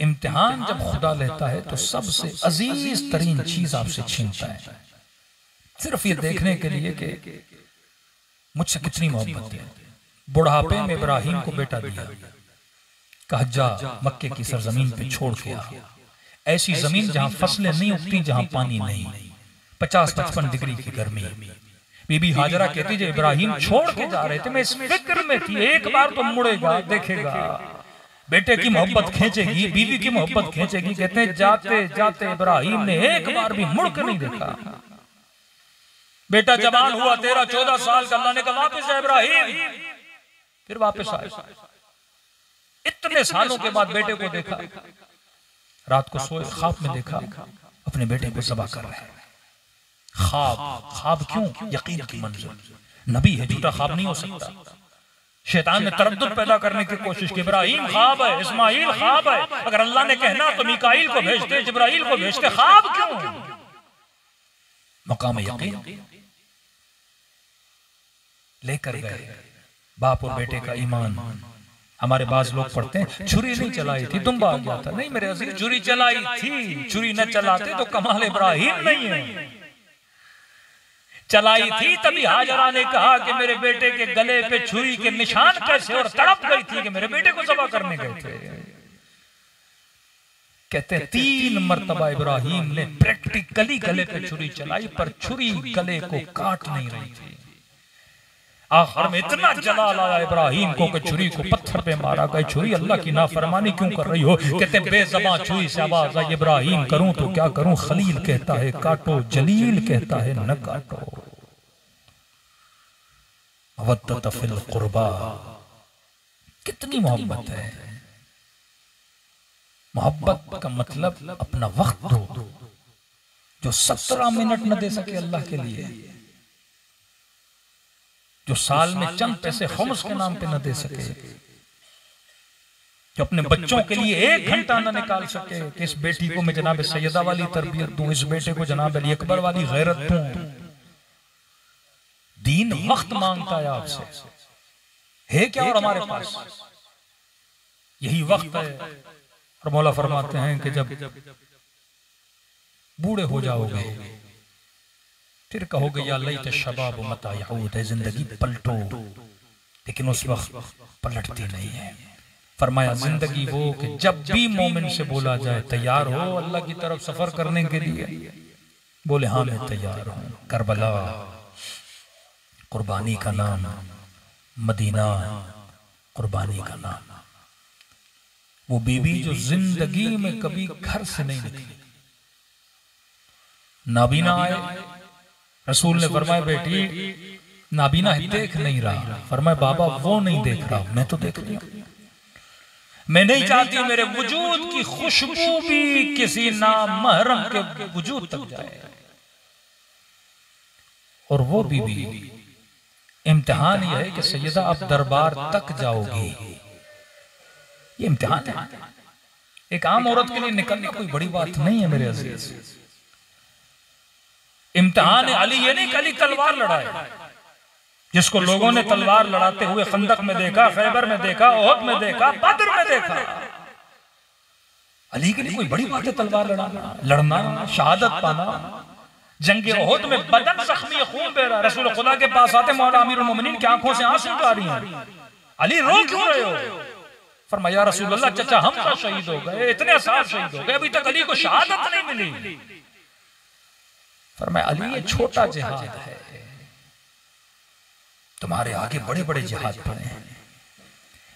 इम्तिहान जब खुदा लेता है तो सबसे अजीज तरीन चीज आपसे छीनता है, सिर्फ ये देखने के लिए कि मुझसे कितनी मोहब्बत है। बुढ़ापे में इब्राहिम को बेटा दिया, कहा जा मक्के की सरजमीन पे छोड़ के आ, ऐसी जमीन जहां फसलें नहीं उगती, जहां पानी नहीं, 50-55 डिग्री की गर्मी। बीबी हाजरा कहती जब इब्राहिम छोड़ के जा रहे थे मैं इस फिक्र में थी, एक बार तो मुड़ेगा, देखेगा, बेटे की मोहब्बत खींचेगी, बीवी की मोहब्बत खींचेगी। कहते हैं जाते जाते इब्राहिम ने एक बार भी मुड़ कर नहीं देखा। बेटा जवान हुआ, 13-14 साल का, अल्लाह ने कहा वापस आ इब्राहिम, फिर वापस आए। इतने सालों के बाद बेटे को देखा, रात को सोए, ख्वाब में देखा अपने बेटे को ज़बह कर रहे हैं। ख्वाब क्यों? यकीन की मंजिल। नबी है, झूठा ख्वाब नहीं हो सकता। शैतान ने तरद्दुद पैदा करने की कोशिश की, इब्राहिम ख्वाब है, इस्माइल ख्वाब है, अगर अल्लाह ने कहना तो मिकाइल को भेजते, जिब्राइल को भेजते, ख्वाब क्यों? मकाम यकीन लेकर गए। बाप और बेटे का ईमान हमारे पास लोग पढ़ते हैं छुरी नहीं चलाई थी दुम्बा आ गया था। नहीं मेरे अजीज, छुरी चलाई थी, छुरी न चलाते तो कमाल इब्राहिम नहीं है। चलाई थी तभी हाजरा ने कहा कि मेरे बेटे के गले पे छुरी के निशान कैसे, और तड़प गई थी कि मेरे बेटे को ज़बह करने गए थे। कहते हैं 3 मरतबा इब्राहिम ने प्रैक्टिकली गले पे छुरी चलाई, पर छुरी गले को काट नहीं रही थी। आखिर में इतना जलाल आया इब्राहिम को कि छुरी को पत्थर पे मारा गया। छुरी अल्लाह की नाफरमानी क्यों कर रही हो? कहते बेज़बान छुरी से आवाज आई, इब्राहिम करूं तो क्या करूं? खलील कहता है काटो, जलील कहता है न काटो। मवद्दत फिल कुर्बा, कितनी मोहब्बत है। मोहब्बत का मतलब अपना वक्त दो। जो 17 मिनट न दे सके अल्लाह के लिए, जो साल में चंद पैसे खुम्स के नाम पे न दे सके, जो अपने बच्चों के लिए 1 घंटा न निकाल सके कि इस बेटी को मैं जनाब सैयदा वाली तरबियत दूं, इस बेटे को जनाब अली अकबर वाली गैरत दूं। दीन वक्त मांगता है आपसे, है क्या और हमारे पास यही वक्त है। और मौला फरमाते हैं कि जब बूढ़े हो जाओगे फिर कहोगे या लैत शबाब मता यऊद, है जिंदगी पलटो, लेकिन उस वक्त पलटती नहीं है। फरमाया जिंदगी वो कि जब भी मोमिन से बोला जाए तैयार हो अल्लाह की तरफ सफर करने के लिए, बोले हाँ मैं तैयार हूं। करबला कुर्बानी का नाम, मदीना कुर्बानी का नाम। वो बीबी जो जिंदगी में कभी घर से नहीं निकली, नाबीना आए, रसूल ने फरमाया बेटी नाबीना देख नहीं रहा। फरमाया बाबा वो नहीं देख रहा, मैं तो देख रही हूं। मैं नहीं चाहती मेरे वजूद की खुशबू भी किसी नामहरम के वजूद तक जाए। और वो बीबी, इम्तिहान यह है कि सैयदा आप दरबार तक जाओगी, ये इम्तिहान है। एक आम औरत के लिए निकलना कोई बड़ी बात नहीं है मेरे अजीज। इम्तिहान अली ये नहीं अली तलवार लड़ाए, जिसको लोगों ने तलवार लड़ाते हुए खंदक में देखा, खैबर में देखा, ओहद में देखा, बद्र में देखा। अली के लिए कोई बड़ी बात है तलवार लड़ना, शहादत पाना। जंगे ओहद में बदन जख्मी, खून बह रहा, रसूल खुदा के पास आते मौला अमीरुल मोमिनीन की आंखों से आंसू आ रही हैं। अली रो क्यों रहे हो? फरमाया रसूल अल्लाह चाचा हम शहीद हो गए, इतने साहब शहीद हो गए, अभी तक अली को शहादत नहीं मिली। फरमाया अली ये छोटा जिहाद है, तुम्हारे आगे बड़े बड़े जिहाद पड़े हैं।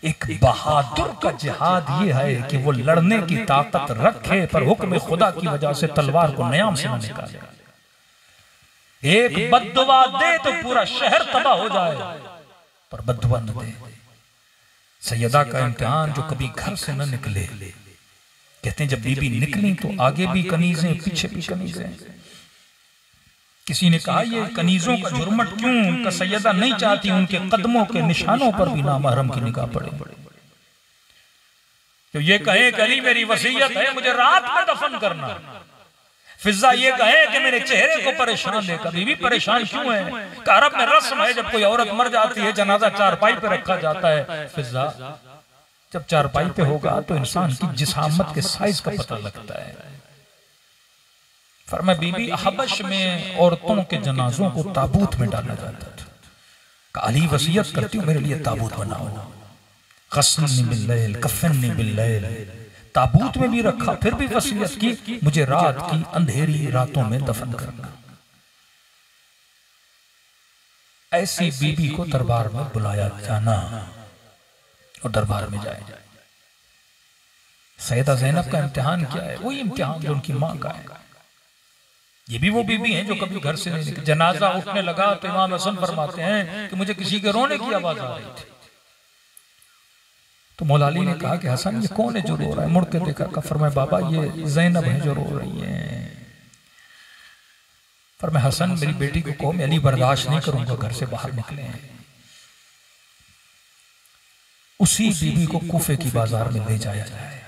एक बहादुर का जिहाद ये है कि वो लड़ने की ताकत रखे पर हुक्म खुदा की वजह से तलवार को नयाम से न निकाले। एक बद्दुआ दे तो पूरा शहर तबाह हो जाए, पर बद्दुआ न दे। सैयदा का इम्तिहान जो कभी घर से न निकले, कहते हैं जब बीबी निकली तो आगे भी कनीजें, पीछे भी कनीजें। किसी ने कहा ये कनीजों का झुरमट क्यों? का सैयदा नहीं चाहती उनके कदमों के निशानों पर भी नामहरम की निगाह पड़े। तो ये कहे कि अली मेरी वसीयत है मुझे रात में दफन करना। फिजा ये कहे कि मेरे चेहरे को परेशान देखा। बीवी परेशान क्यों है? अरब में रस्म है जब कोई औरत मर जाती है जनाजा चारपाई पे रखा जाता है। फिजा जब चारपाई पे होगा तो इंसान की जिस्मात के साइज का पता लगता है। फरमाया बीबी हबश में औरतों के जनाजों को ताबूत में डाला जाता था। अली वसीयत करती हूँ मेरे लिए ताबूत बनाओ। गस्लनी बिल्लैल कफनी बिल्लैल, ताबूत में भी रखा, फिर भी वसीयत की मुझे रात की अंधेरी रातों में दफन करना। ऐसी बीबी को दरबार में बुलाया जाना और दरबार में जाए। सैयदा ज़ैनब का इम्तिहान क्या है? वही इम्तिहान जो उनकी मां का है। ये भी वो बीबी हैं जो कभी घर से नहीं निकली। जनाजा उठने लगा तो इमाम हसन फरमाते हैं कि मुझे किसी के रोने की आवाज आ रही थी। तो मौला अली ने कहा कि हसन ये कौन है जो रो रहा है? मुड़ के देखा का फरमाया बाबा ये ज़ैनब है जो रो रही है। फरमाया हसन मेरी बेटी को कहो मैं अली बर्दाश्त नहीं करूंगा, घर से बाहर निकले। उसी बीबी को कूफे की बाजार में ले जाया जाए,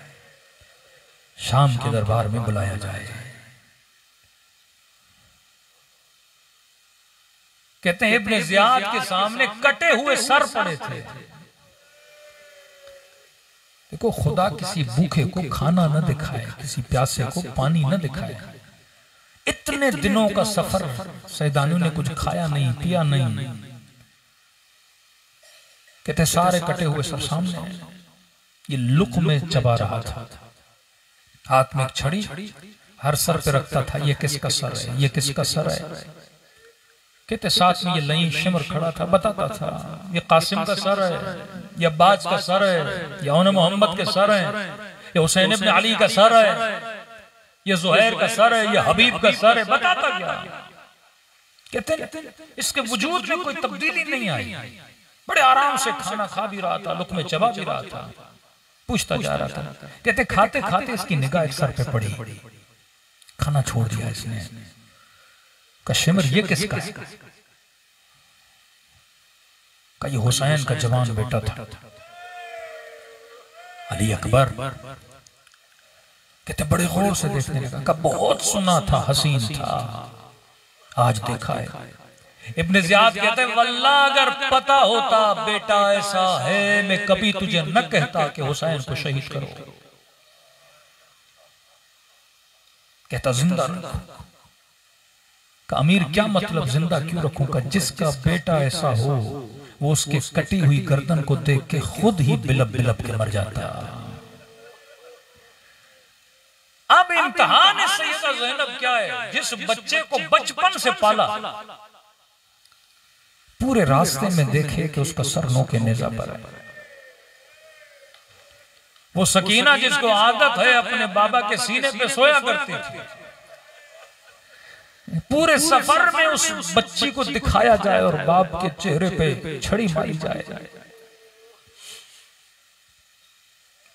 शाम के दरबार में बुलाया जाए। कहते हैं इब्ने ज़ियाद के सामने कटे हुए सर पड़े थे। देखो खुदा किसी भूखे को खाना न दिखाए, किसी प्यासे को पानी न दिखाए। इतने दिनों का सफर सैदानियों ने कुछ खाया नहीं पिया नहीं। कहते सारे कटे हुए सब सामने, ये लुक में चबा रहा था, हाथ में एक छड़ी हर सर पे रखता था। ये किसका सर है, ये किसका सर है। कहते साथ में ये लईन शिमर खड़ा था, बताता था ये कासिम का सर है, ये अब्बास का सर है, ये औन मोहम्मद के सर है, ये हुसैन इब्न अली का सर है, ये जुहैर का सर है, ये हबीब का सर है, बताता गया। कहते इसके वजूद में कोई तब्दीली नहीं आई। बड़े आराम से खाना खा भी रहा था, लुक में चबा भी रहा था, पूछता जा रहा था। कहते खाते खाते इसकी निगाह एक सर पे पड़ी, खाना छोड़ दिया इसने। का शिमर ये किसका? का ये हुसैन का जवान बेटा था, अली अकबर। कहते बड़े गौर से देखने लगा। का बहुत सुना था, हसीन था, आज देखा है। इब्न ज़ियाद कहते वल्लाह अगर पता होता बेटा ऐसा है, मैं कभी तुझे न कहता कि हुसैन को शहीद करो। कहता जिंदा रखो। का अमीर क्या मतलब जिंदा क्यों रखूं? का जिसका बेटा ऐसा हो वो उसके कटी हुई गर्दन को देख के खुद ही बिलब बिलब के मर जाता। अब इम्तिहान सैयदा ज़ैनब क्या है? जिस बच्चे को बचपन से पाला, पूरे रास्ते में देखे कि उसका सर नोके नेज़ा पर है। वो सकीना जिसको आदत है अपने बाबा के सीने पे सोया करती थी, पूरे सफर में उस बच्ची को दिखाया जाए और बाप के चेहरे पे छड़ी मारी जाए।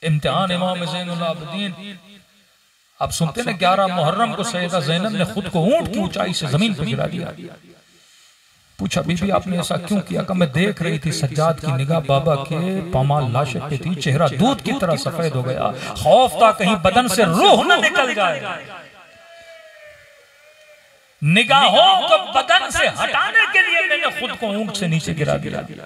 इम्तिहान इमाम ज़ैनुल आबिदीन। आप सुनते ना 11 मुहर्रम को सैयदा ज़ैनब ने खुद को ऊंट की ऊंचाई से जमीन पर गिरा दिया। पूछा बीबी आपने ऐसा क्यों किया? का मैं देख रही थी सज्जाद की निगाह बाबा के पामाल लाशे पे थी, चेहरा दूध की तरह सफेद हो गया, खौफ था कहीं बदन से रूह न निकल जाए। निगाहों को बदन से हटाने के लिए मैंने खुद को ऊंट से नीचे गिरा दिया।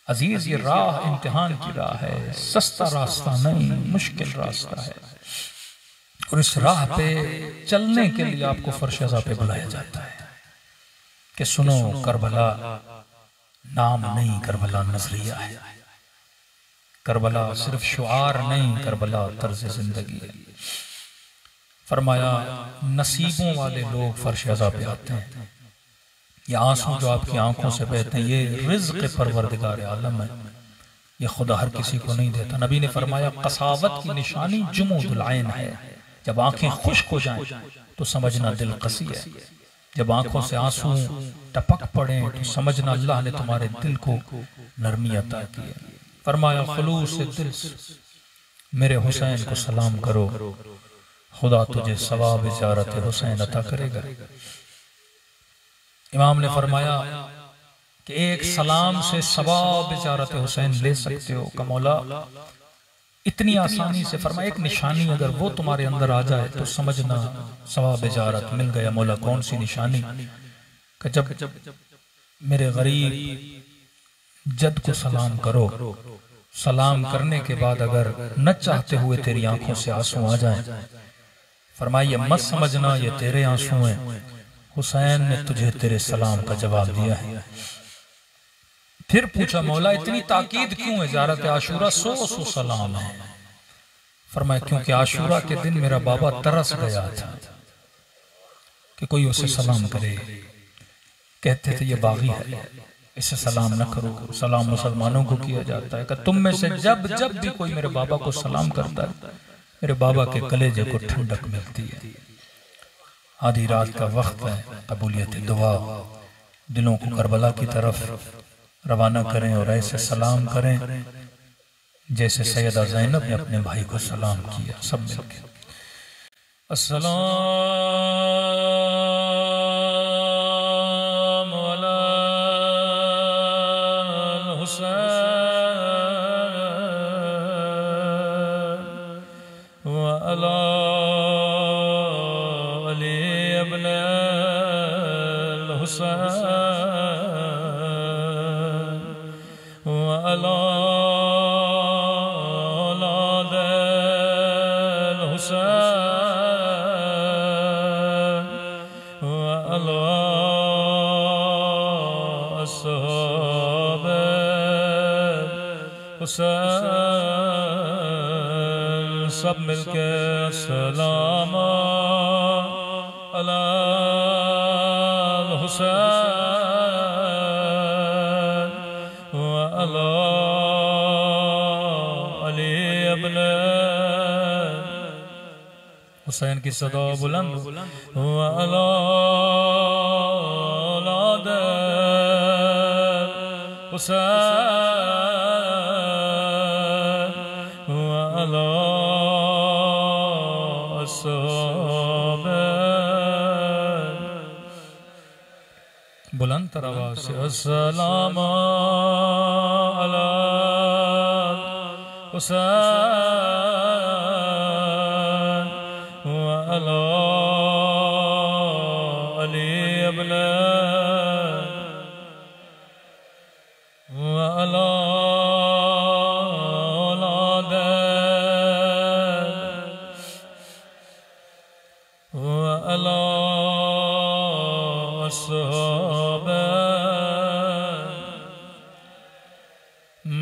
अजीज ये राह इम्तिहान की राह है, सस्ता रास्ता नहीं, मुश्किल रास्ता है। और इस राह पे चलने के लिए आपको फर्शज़ा पे बुलाया जाता है कि सुनो करबला नाम नहीं, करबला नजरिया है। करबला सिर्फ शुआर नहीं, करबला तर्ज जिंदगी है। फरमाया नसीबों वाले लोग फर्शज़ा पे आते हैं। ये आंसू जो आपकी आंखों से बहते हैं, ये रिज़्क़ परवरदिगार आलम है, ये खुदा हर किसी को नहीं देता। नबी ने फरमाया कसावत की निशानी जुमूदुल ऐन है। जब आंखें खुश्क हो जाएं तो समझना दिल कसी है। जब आंखों से आंसू टपक पड़े तो समझना अल्लाह ने तुम्हारे दिल को नरमी अता की है। फरमाया खुलूस से दिल से मेरे हुसैन को सलाम करो, खुदा तुझे सवाब ज़ियारत हुसैन अता करेगा। इमाम ने फरमाया कि एक सलाम से सवाब ज़ियारत हुसैन ले सकते हो। का मौला इतनी आसानी से फरमाया एक निशानी अगर वो तुम्हारे अंदर आ जाए तो समझना सवाब ज़ियारत मिल गया। मौला कौन सी निशानी? कि जब मेरे गरीब जद को सलाम करो, सलाम करने के बाद अगर न चाहते हुए तेरी आंखों से आंसू आ जाए, फरमाइए मत समझना ये तेरे आंसू हैं, हुसैन ने तुझे तेरे सलाम का जवाब दिया है। फिर पूछा मौला इतनी ताकीद क्यों है? ज़ियारत आशूरा 100 सलाम है। फरमाया क्योंकि आशूरा के दिन मेरा बाबा तरस गया था कि कोई उसे सलाम करे। कहते थे ये बागी है, इसे सलाम न करो। सलाम मुसलमानों को किया जाता है। कि तुम में से जब जब भी कोई मेरे बाबा को सलाम करता है, मेरे बाबा के कलेजे को ठंडक मिलती है। आधी रात का वक्त है, कबूलियत दुआ। दिलों को करबला की तरफ रवाना करें और ऐसे सलाम करें जैसे सैयदा ज़ैनब ने अपने भाई को सलाम किया। सब मिलकर अस्सलाम अला हुसैन व अला अली इब्न हुसैन अला औलाद हुसैन व अला अस्हाब हुसैन। सब मिलके सलाम अला हुसैन व अला अली इब्न हुसैन की सदा बुलंद व अला औलाद हुसैन व अला अस्हाब। बुलंद आवाज से अस्सलाम अला हुसैन व अला अली इब्न व अला औलाद व अला अस्हाब।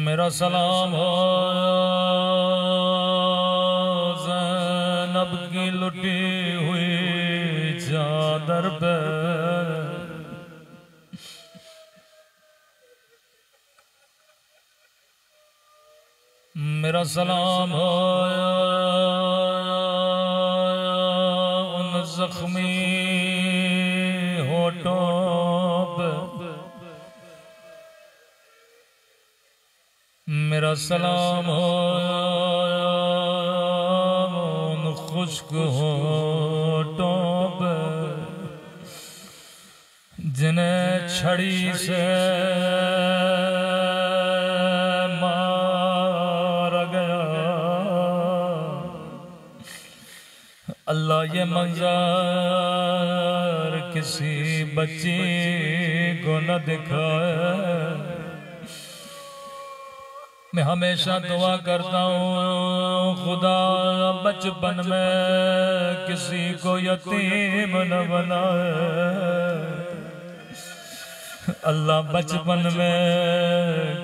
मेरा सलाम हो ज़ैनब की लुटी हुई चादर पे, मेरा सलाम हो उन जख्मी होठों पे, मेरा सलाम हो उन खुश्क होठों पे जिन्हें छड़ी से मारा गया। अल्लाह ये मंजर किसी बच्ची को न दिखाए। मैं हमेशा दुआ करता हूँ खुदा बचपन में किसी को यतीम न बनाए। अल्लाह बचपन में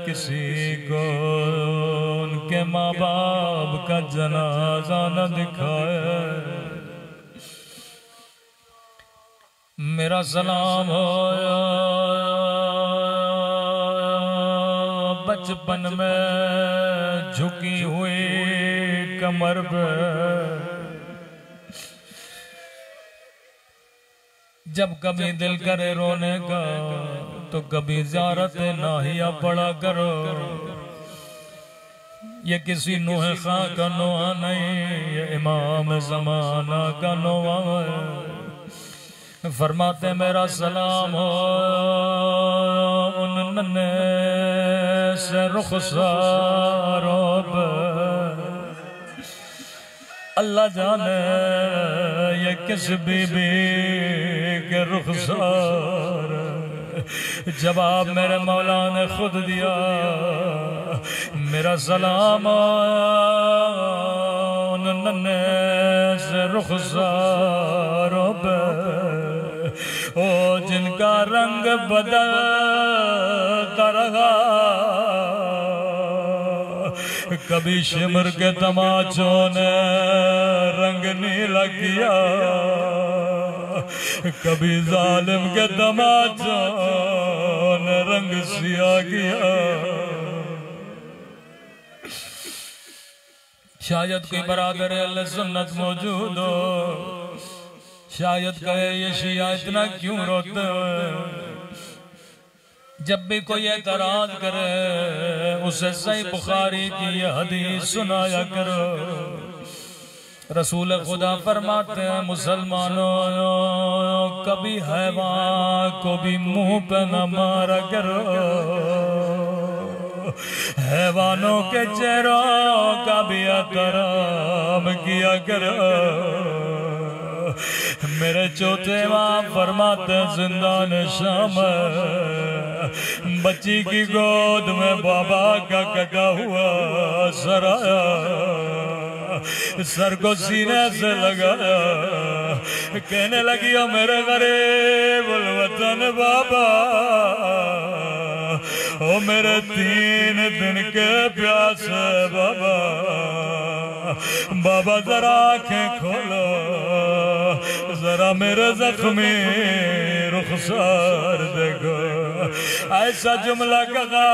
किसी को उनके माँ बाप का जनाजा न दिखाए। मेरा सलाम हो बचपन में झुकी हुई कमर पे, जब कभी दिल करे रोने का तो कभी ज़ियारत नाहिया पड़ा करो। ये किसी नूहे खां का नोहा नहीं, ये इमाम ज़माना का नोहा है। फरमाते मेरा सलाम हो उन नन्हे से रुखसारों पे, अल्लाह जाने ये किस बीबी के रुखसार। जवाब मेरे मौला ने खुद दिया। मेरा सलाम उन नन्हे से रुखसारों पे ओ जिनका रंग बदलता रहा। कभी शिमर के तमाचों ने रंग नीला किया, कभी जालिम के तमाचों ने रंग सिया किया। शायद कोई बरादर अहले सुन्नत मौजूद हो, शायद कहे ये शिया इतना क्यों रोते हैं। जब भी कोई एतराज करे उसे सही बुखारी की ये हदीस सुनाया करो। रसूल खुदा फरमाते हैं मुसलमानों कभी हैवान को भी मुंह पे न मारा करो, हैवानों के चेहरों का भी एहतराम किया करो। मेरे चौथे इमाम फरमाते जिंदान शाम बच्ची की गोद में बाबा का कटा हुआ सर आया, सर को सीने से लगाया, कहने लगी ओ मेरे गरीब वतन बाबा, ओ मेरे 3 दिन के प्यासे बाबा, बाबा जरा आंखें खोलो, जरा मेरे जख्मी रुखसार देखो। ऐसा जुमला कहा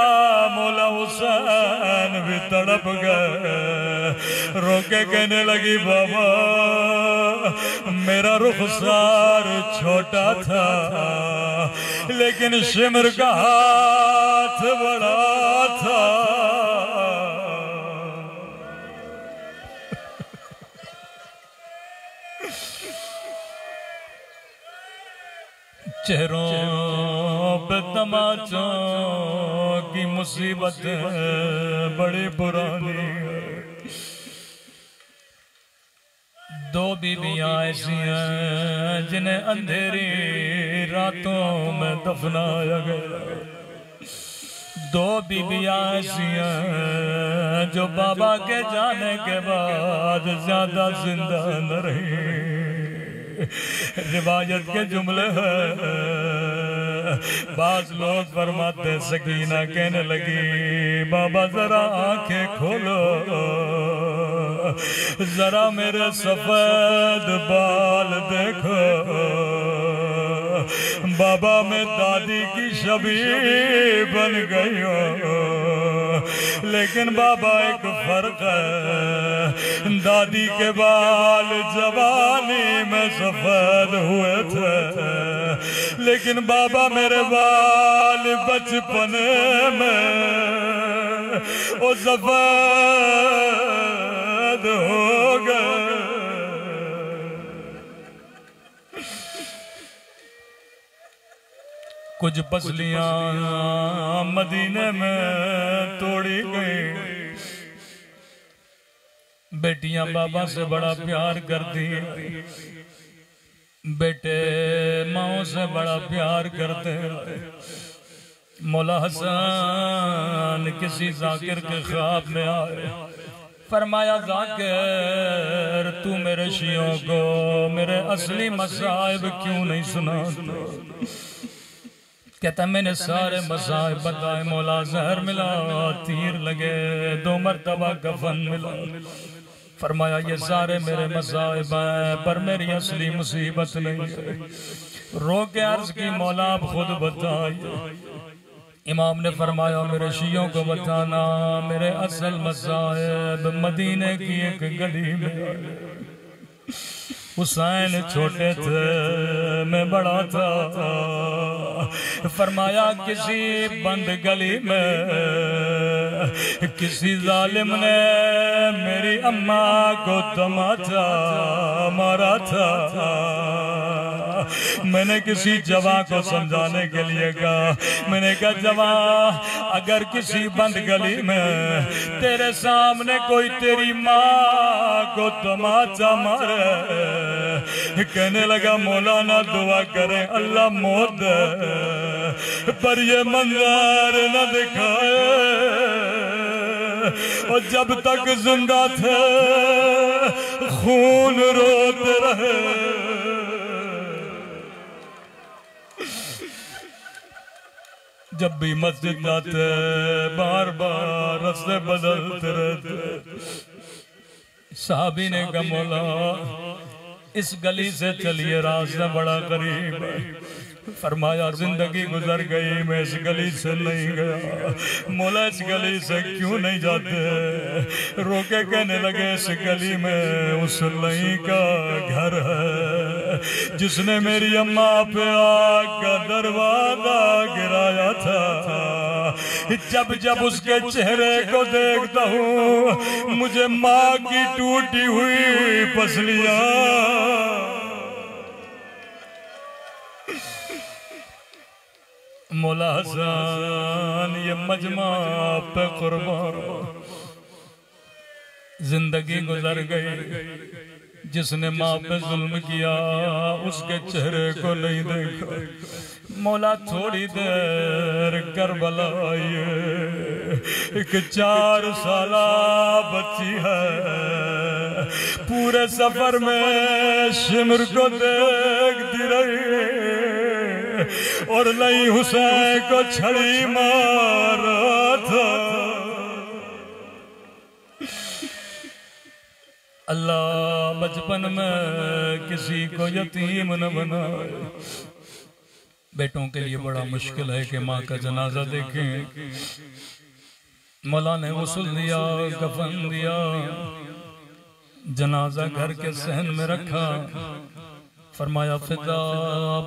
मौला हुसैन भी तड़प गए, रोके कहने लगी बाबा मेरा रुखसार छोटा था लेकिन शिमर का हाथ बड़ा था। चेहरों पे तमाचों की मुसीबत बड़ी पुरानी है। 2 बीबियां ऐसी हैं जिन्हें अंधेरी रातों में दफनाया गया। 2 बीबियां ऐसी हैं जो बाबा के जाने के बाद ज्यादा जिंदा न रही। रिवायत के जुमले हैं, बाज लोग फरमाते सकीना कहने लगी बाबा जरा आंखें खोलो, जरा मेरे सफेद बाल देखो। बाबा मैं दादी की छवि बन गई हूँ, लेकिन बाबा एक फर्क है, दादी के बाल जवानी में सफेद हुए थे, लेकिन बाबा मेरे बाल बचपन में वो सफेद हो गए। कुछ पसलियां मदीने में तोड़ी गई। बेटियां बाबा से बड़ा प्यार करती, बेटे माओ से बड़ा प्यार करते। मौला हसन किसी जाकिर के ख्वाब में आए, फरमाया जाकिर तू मेरे शियों को मेरे असली मसाइब क्यों नहीं सुनाता? कहता मैंने सारे मसाइब बताए, मौला जहर मिला, तीर लगे, 2 मरतबा कफन मिला। फरमाया ये सारे मेरे मसाइब हैं पर मेरी असली मुसीबत नहीं है। रो के अर्ज की मौला आप खुद बताइए। इमाम ने फरमाया मेरे शियों को बताना मेरे असल मसाइब मदीने की एक गली में। हुसैन छोटे थे मैं बड़ा था। फरमाया किसी बंद गली में किसी जालिम ने मेरी अम्मा को तमाचा मारा था। मैंने किसी जवान को समझाने के लिए कहा, मैंने कहा जवान अगर किसी बंद गली में तेरे सामने कोई तेरी माँ को तमाचा मारे, कहने लगा मौलाना दुआ करें अल्लाह मौत दे पर ये मंजर न दिखाए। और जब तक जिंदा थे खून रोते रहे। जब भी मस्जिद जाते बार बार रास्ते बदलते रहते। साहबी ने कहा मौला इस गली से चलिए, रास्ता बड़ा करीब है। फरमाया जिंदगी गुजर गई मैं इस गली से नहीं गया। मौला इस गली से क्यों नहीं जाते? रोके कहने लगे इस गली में उस लई का घर है जिसने मेरी अम्मा पे आग का दरवाजा गिराया था। जब जब उसके चेहरे को देखता हूँ मुझे माँ की टूटी हुई पसलियां मौला हसन ये मजमा पे कुर्बान। जिंदगी गुजर गई जिसने माँ पे जुल्म किया उसके चेहरे को नहीं देखा। मौला थोड़ी देर करबला आई, एक 4 साला बच्ची है, पूरे सफर में शिमर को देखती रही और नहीं हुसैन को छड़ी मारा था। अल्लाह बचपन में किसी को यतीम न बनाए। बेटों के लिए बड़ा मुश्किल है कि माँ का जनाजा देखें। मौला ने गुस्ल दिया, कफन दिया, जनाजा घर के सहन में रखा। फरमाया फिदा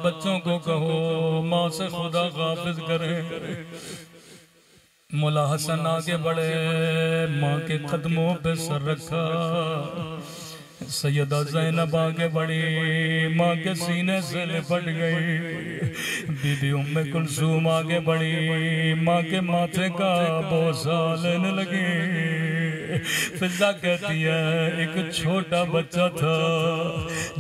बच्चों को कहो माँ से खुदा गाफिज करें। मौला हसन आगे बढ़े, माँ के कदमों पे सर रखा। सैयदा ज़ैनब आगे बढ़ी, माँ के सीने से लिपट गई। बीबी उम्मे कुलसूम आगे बढ़ी, माँ के माथे का बोझा लेने लगी। फिजा कहती है एक छोटा बच्चा था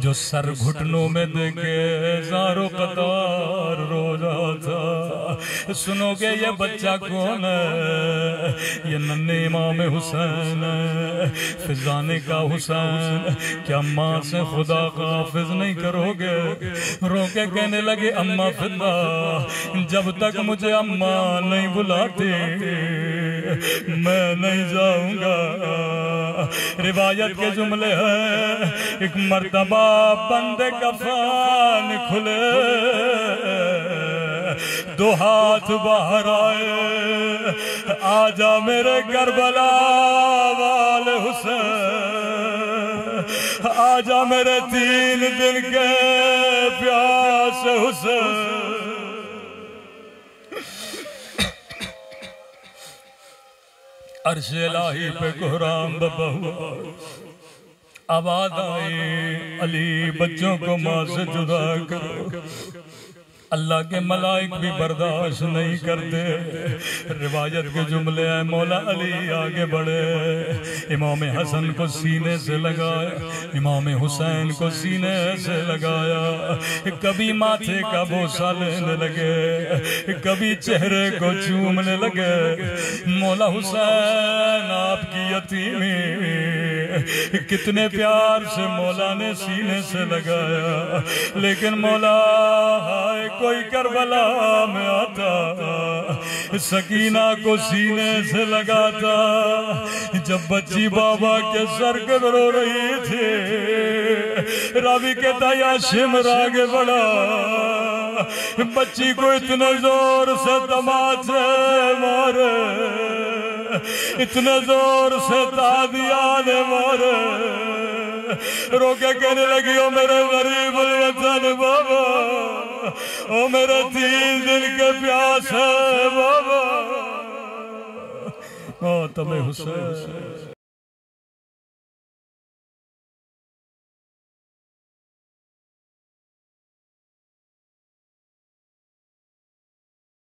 जो सर घुटनों में देके ज़ारो कतार रो रहा था। सुनोगे ये बच्चा कौन है? ये नन्हे इमाम हुसैन है। फिजा ने कहा हुसैन क्या माँ से खुदा का हाफिज नहीं करोगे? रोके कहने लगे अम्मा फिदा जब तक मुझे अम्मा नहीं बुलाती मैं नहीं जाऊंगा। रिवायत के जुमले हैं एक मर्तबा बंदे कफन खुले, 2 हाथ बाहर आए, आजा मेरे करबला वाले हुसैन, आजा मेरे 3 दिन के प्यास हुसैन। अर्श इलाही पे कोहराम बबा हुआ, आवाज आई अली बच्चों को माँ से जुदा करो। अल्लाह के मलाइक भी बर्दाश्त नहीं करते। रिवायत के जुमले हैं मौला अली आगे बढ़े, इमाम हसन को सीने से लगाया, इमाम हुसैन को सीने से लगाया। कभी माथे का बोसा लेने लगे, कभी चेहरे को चूमने लगे। मौला हुसैन आपकी यतीमी कितने प्यार से मौला ने सीने से लगाया। लेकिन मौला हाय कोई करबला में आता सकीना को सीने से लगाता। जब बच्ची बाबा के सर के रो रही थी, रावी कहता या शिमर आगे बढ़ा, बच्ची को इतने जोर से तमाचे मारे, इतने जोर से तादियाने मारे। रोके कहने लगी ओ मेरे गरीब वतन बाबा, ओ मेरे 3 दिन के प्यास है बाबा। ओ तबे हुसैन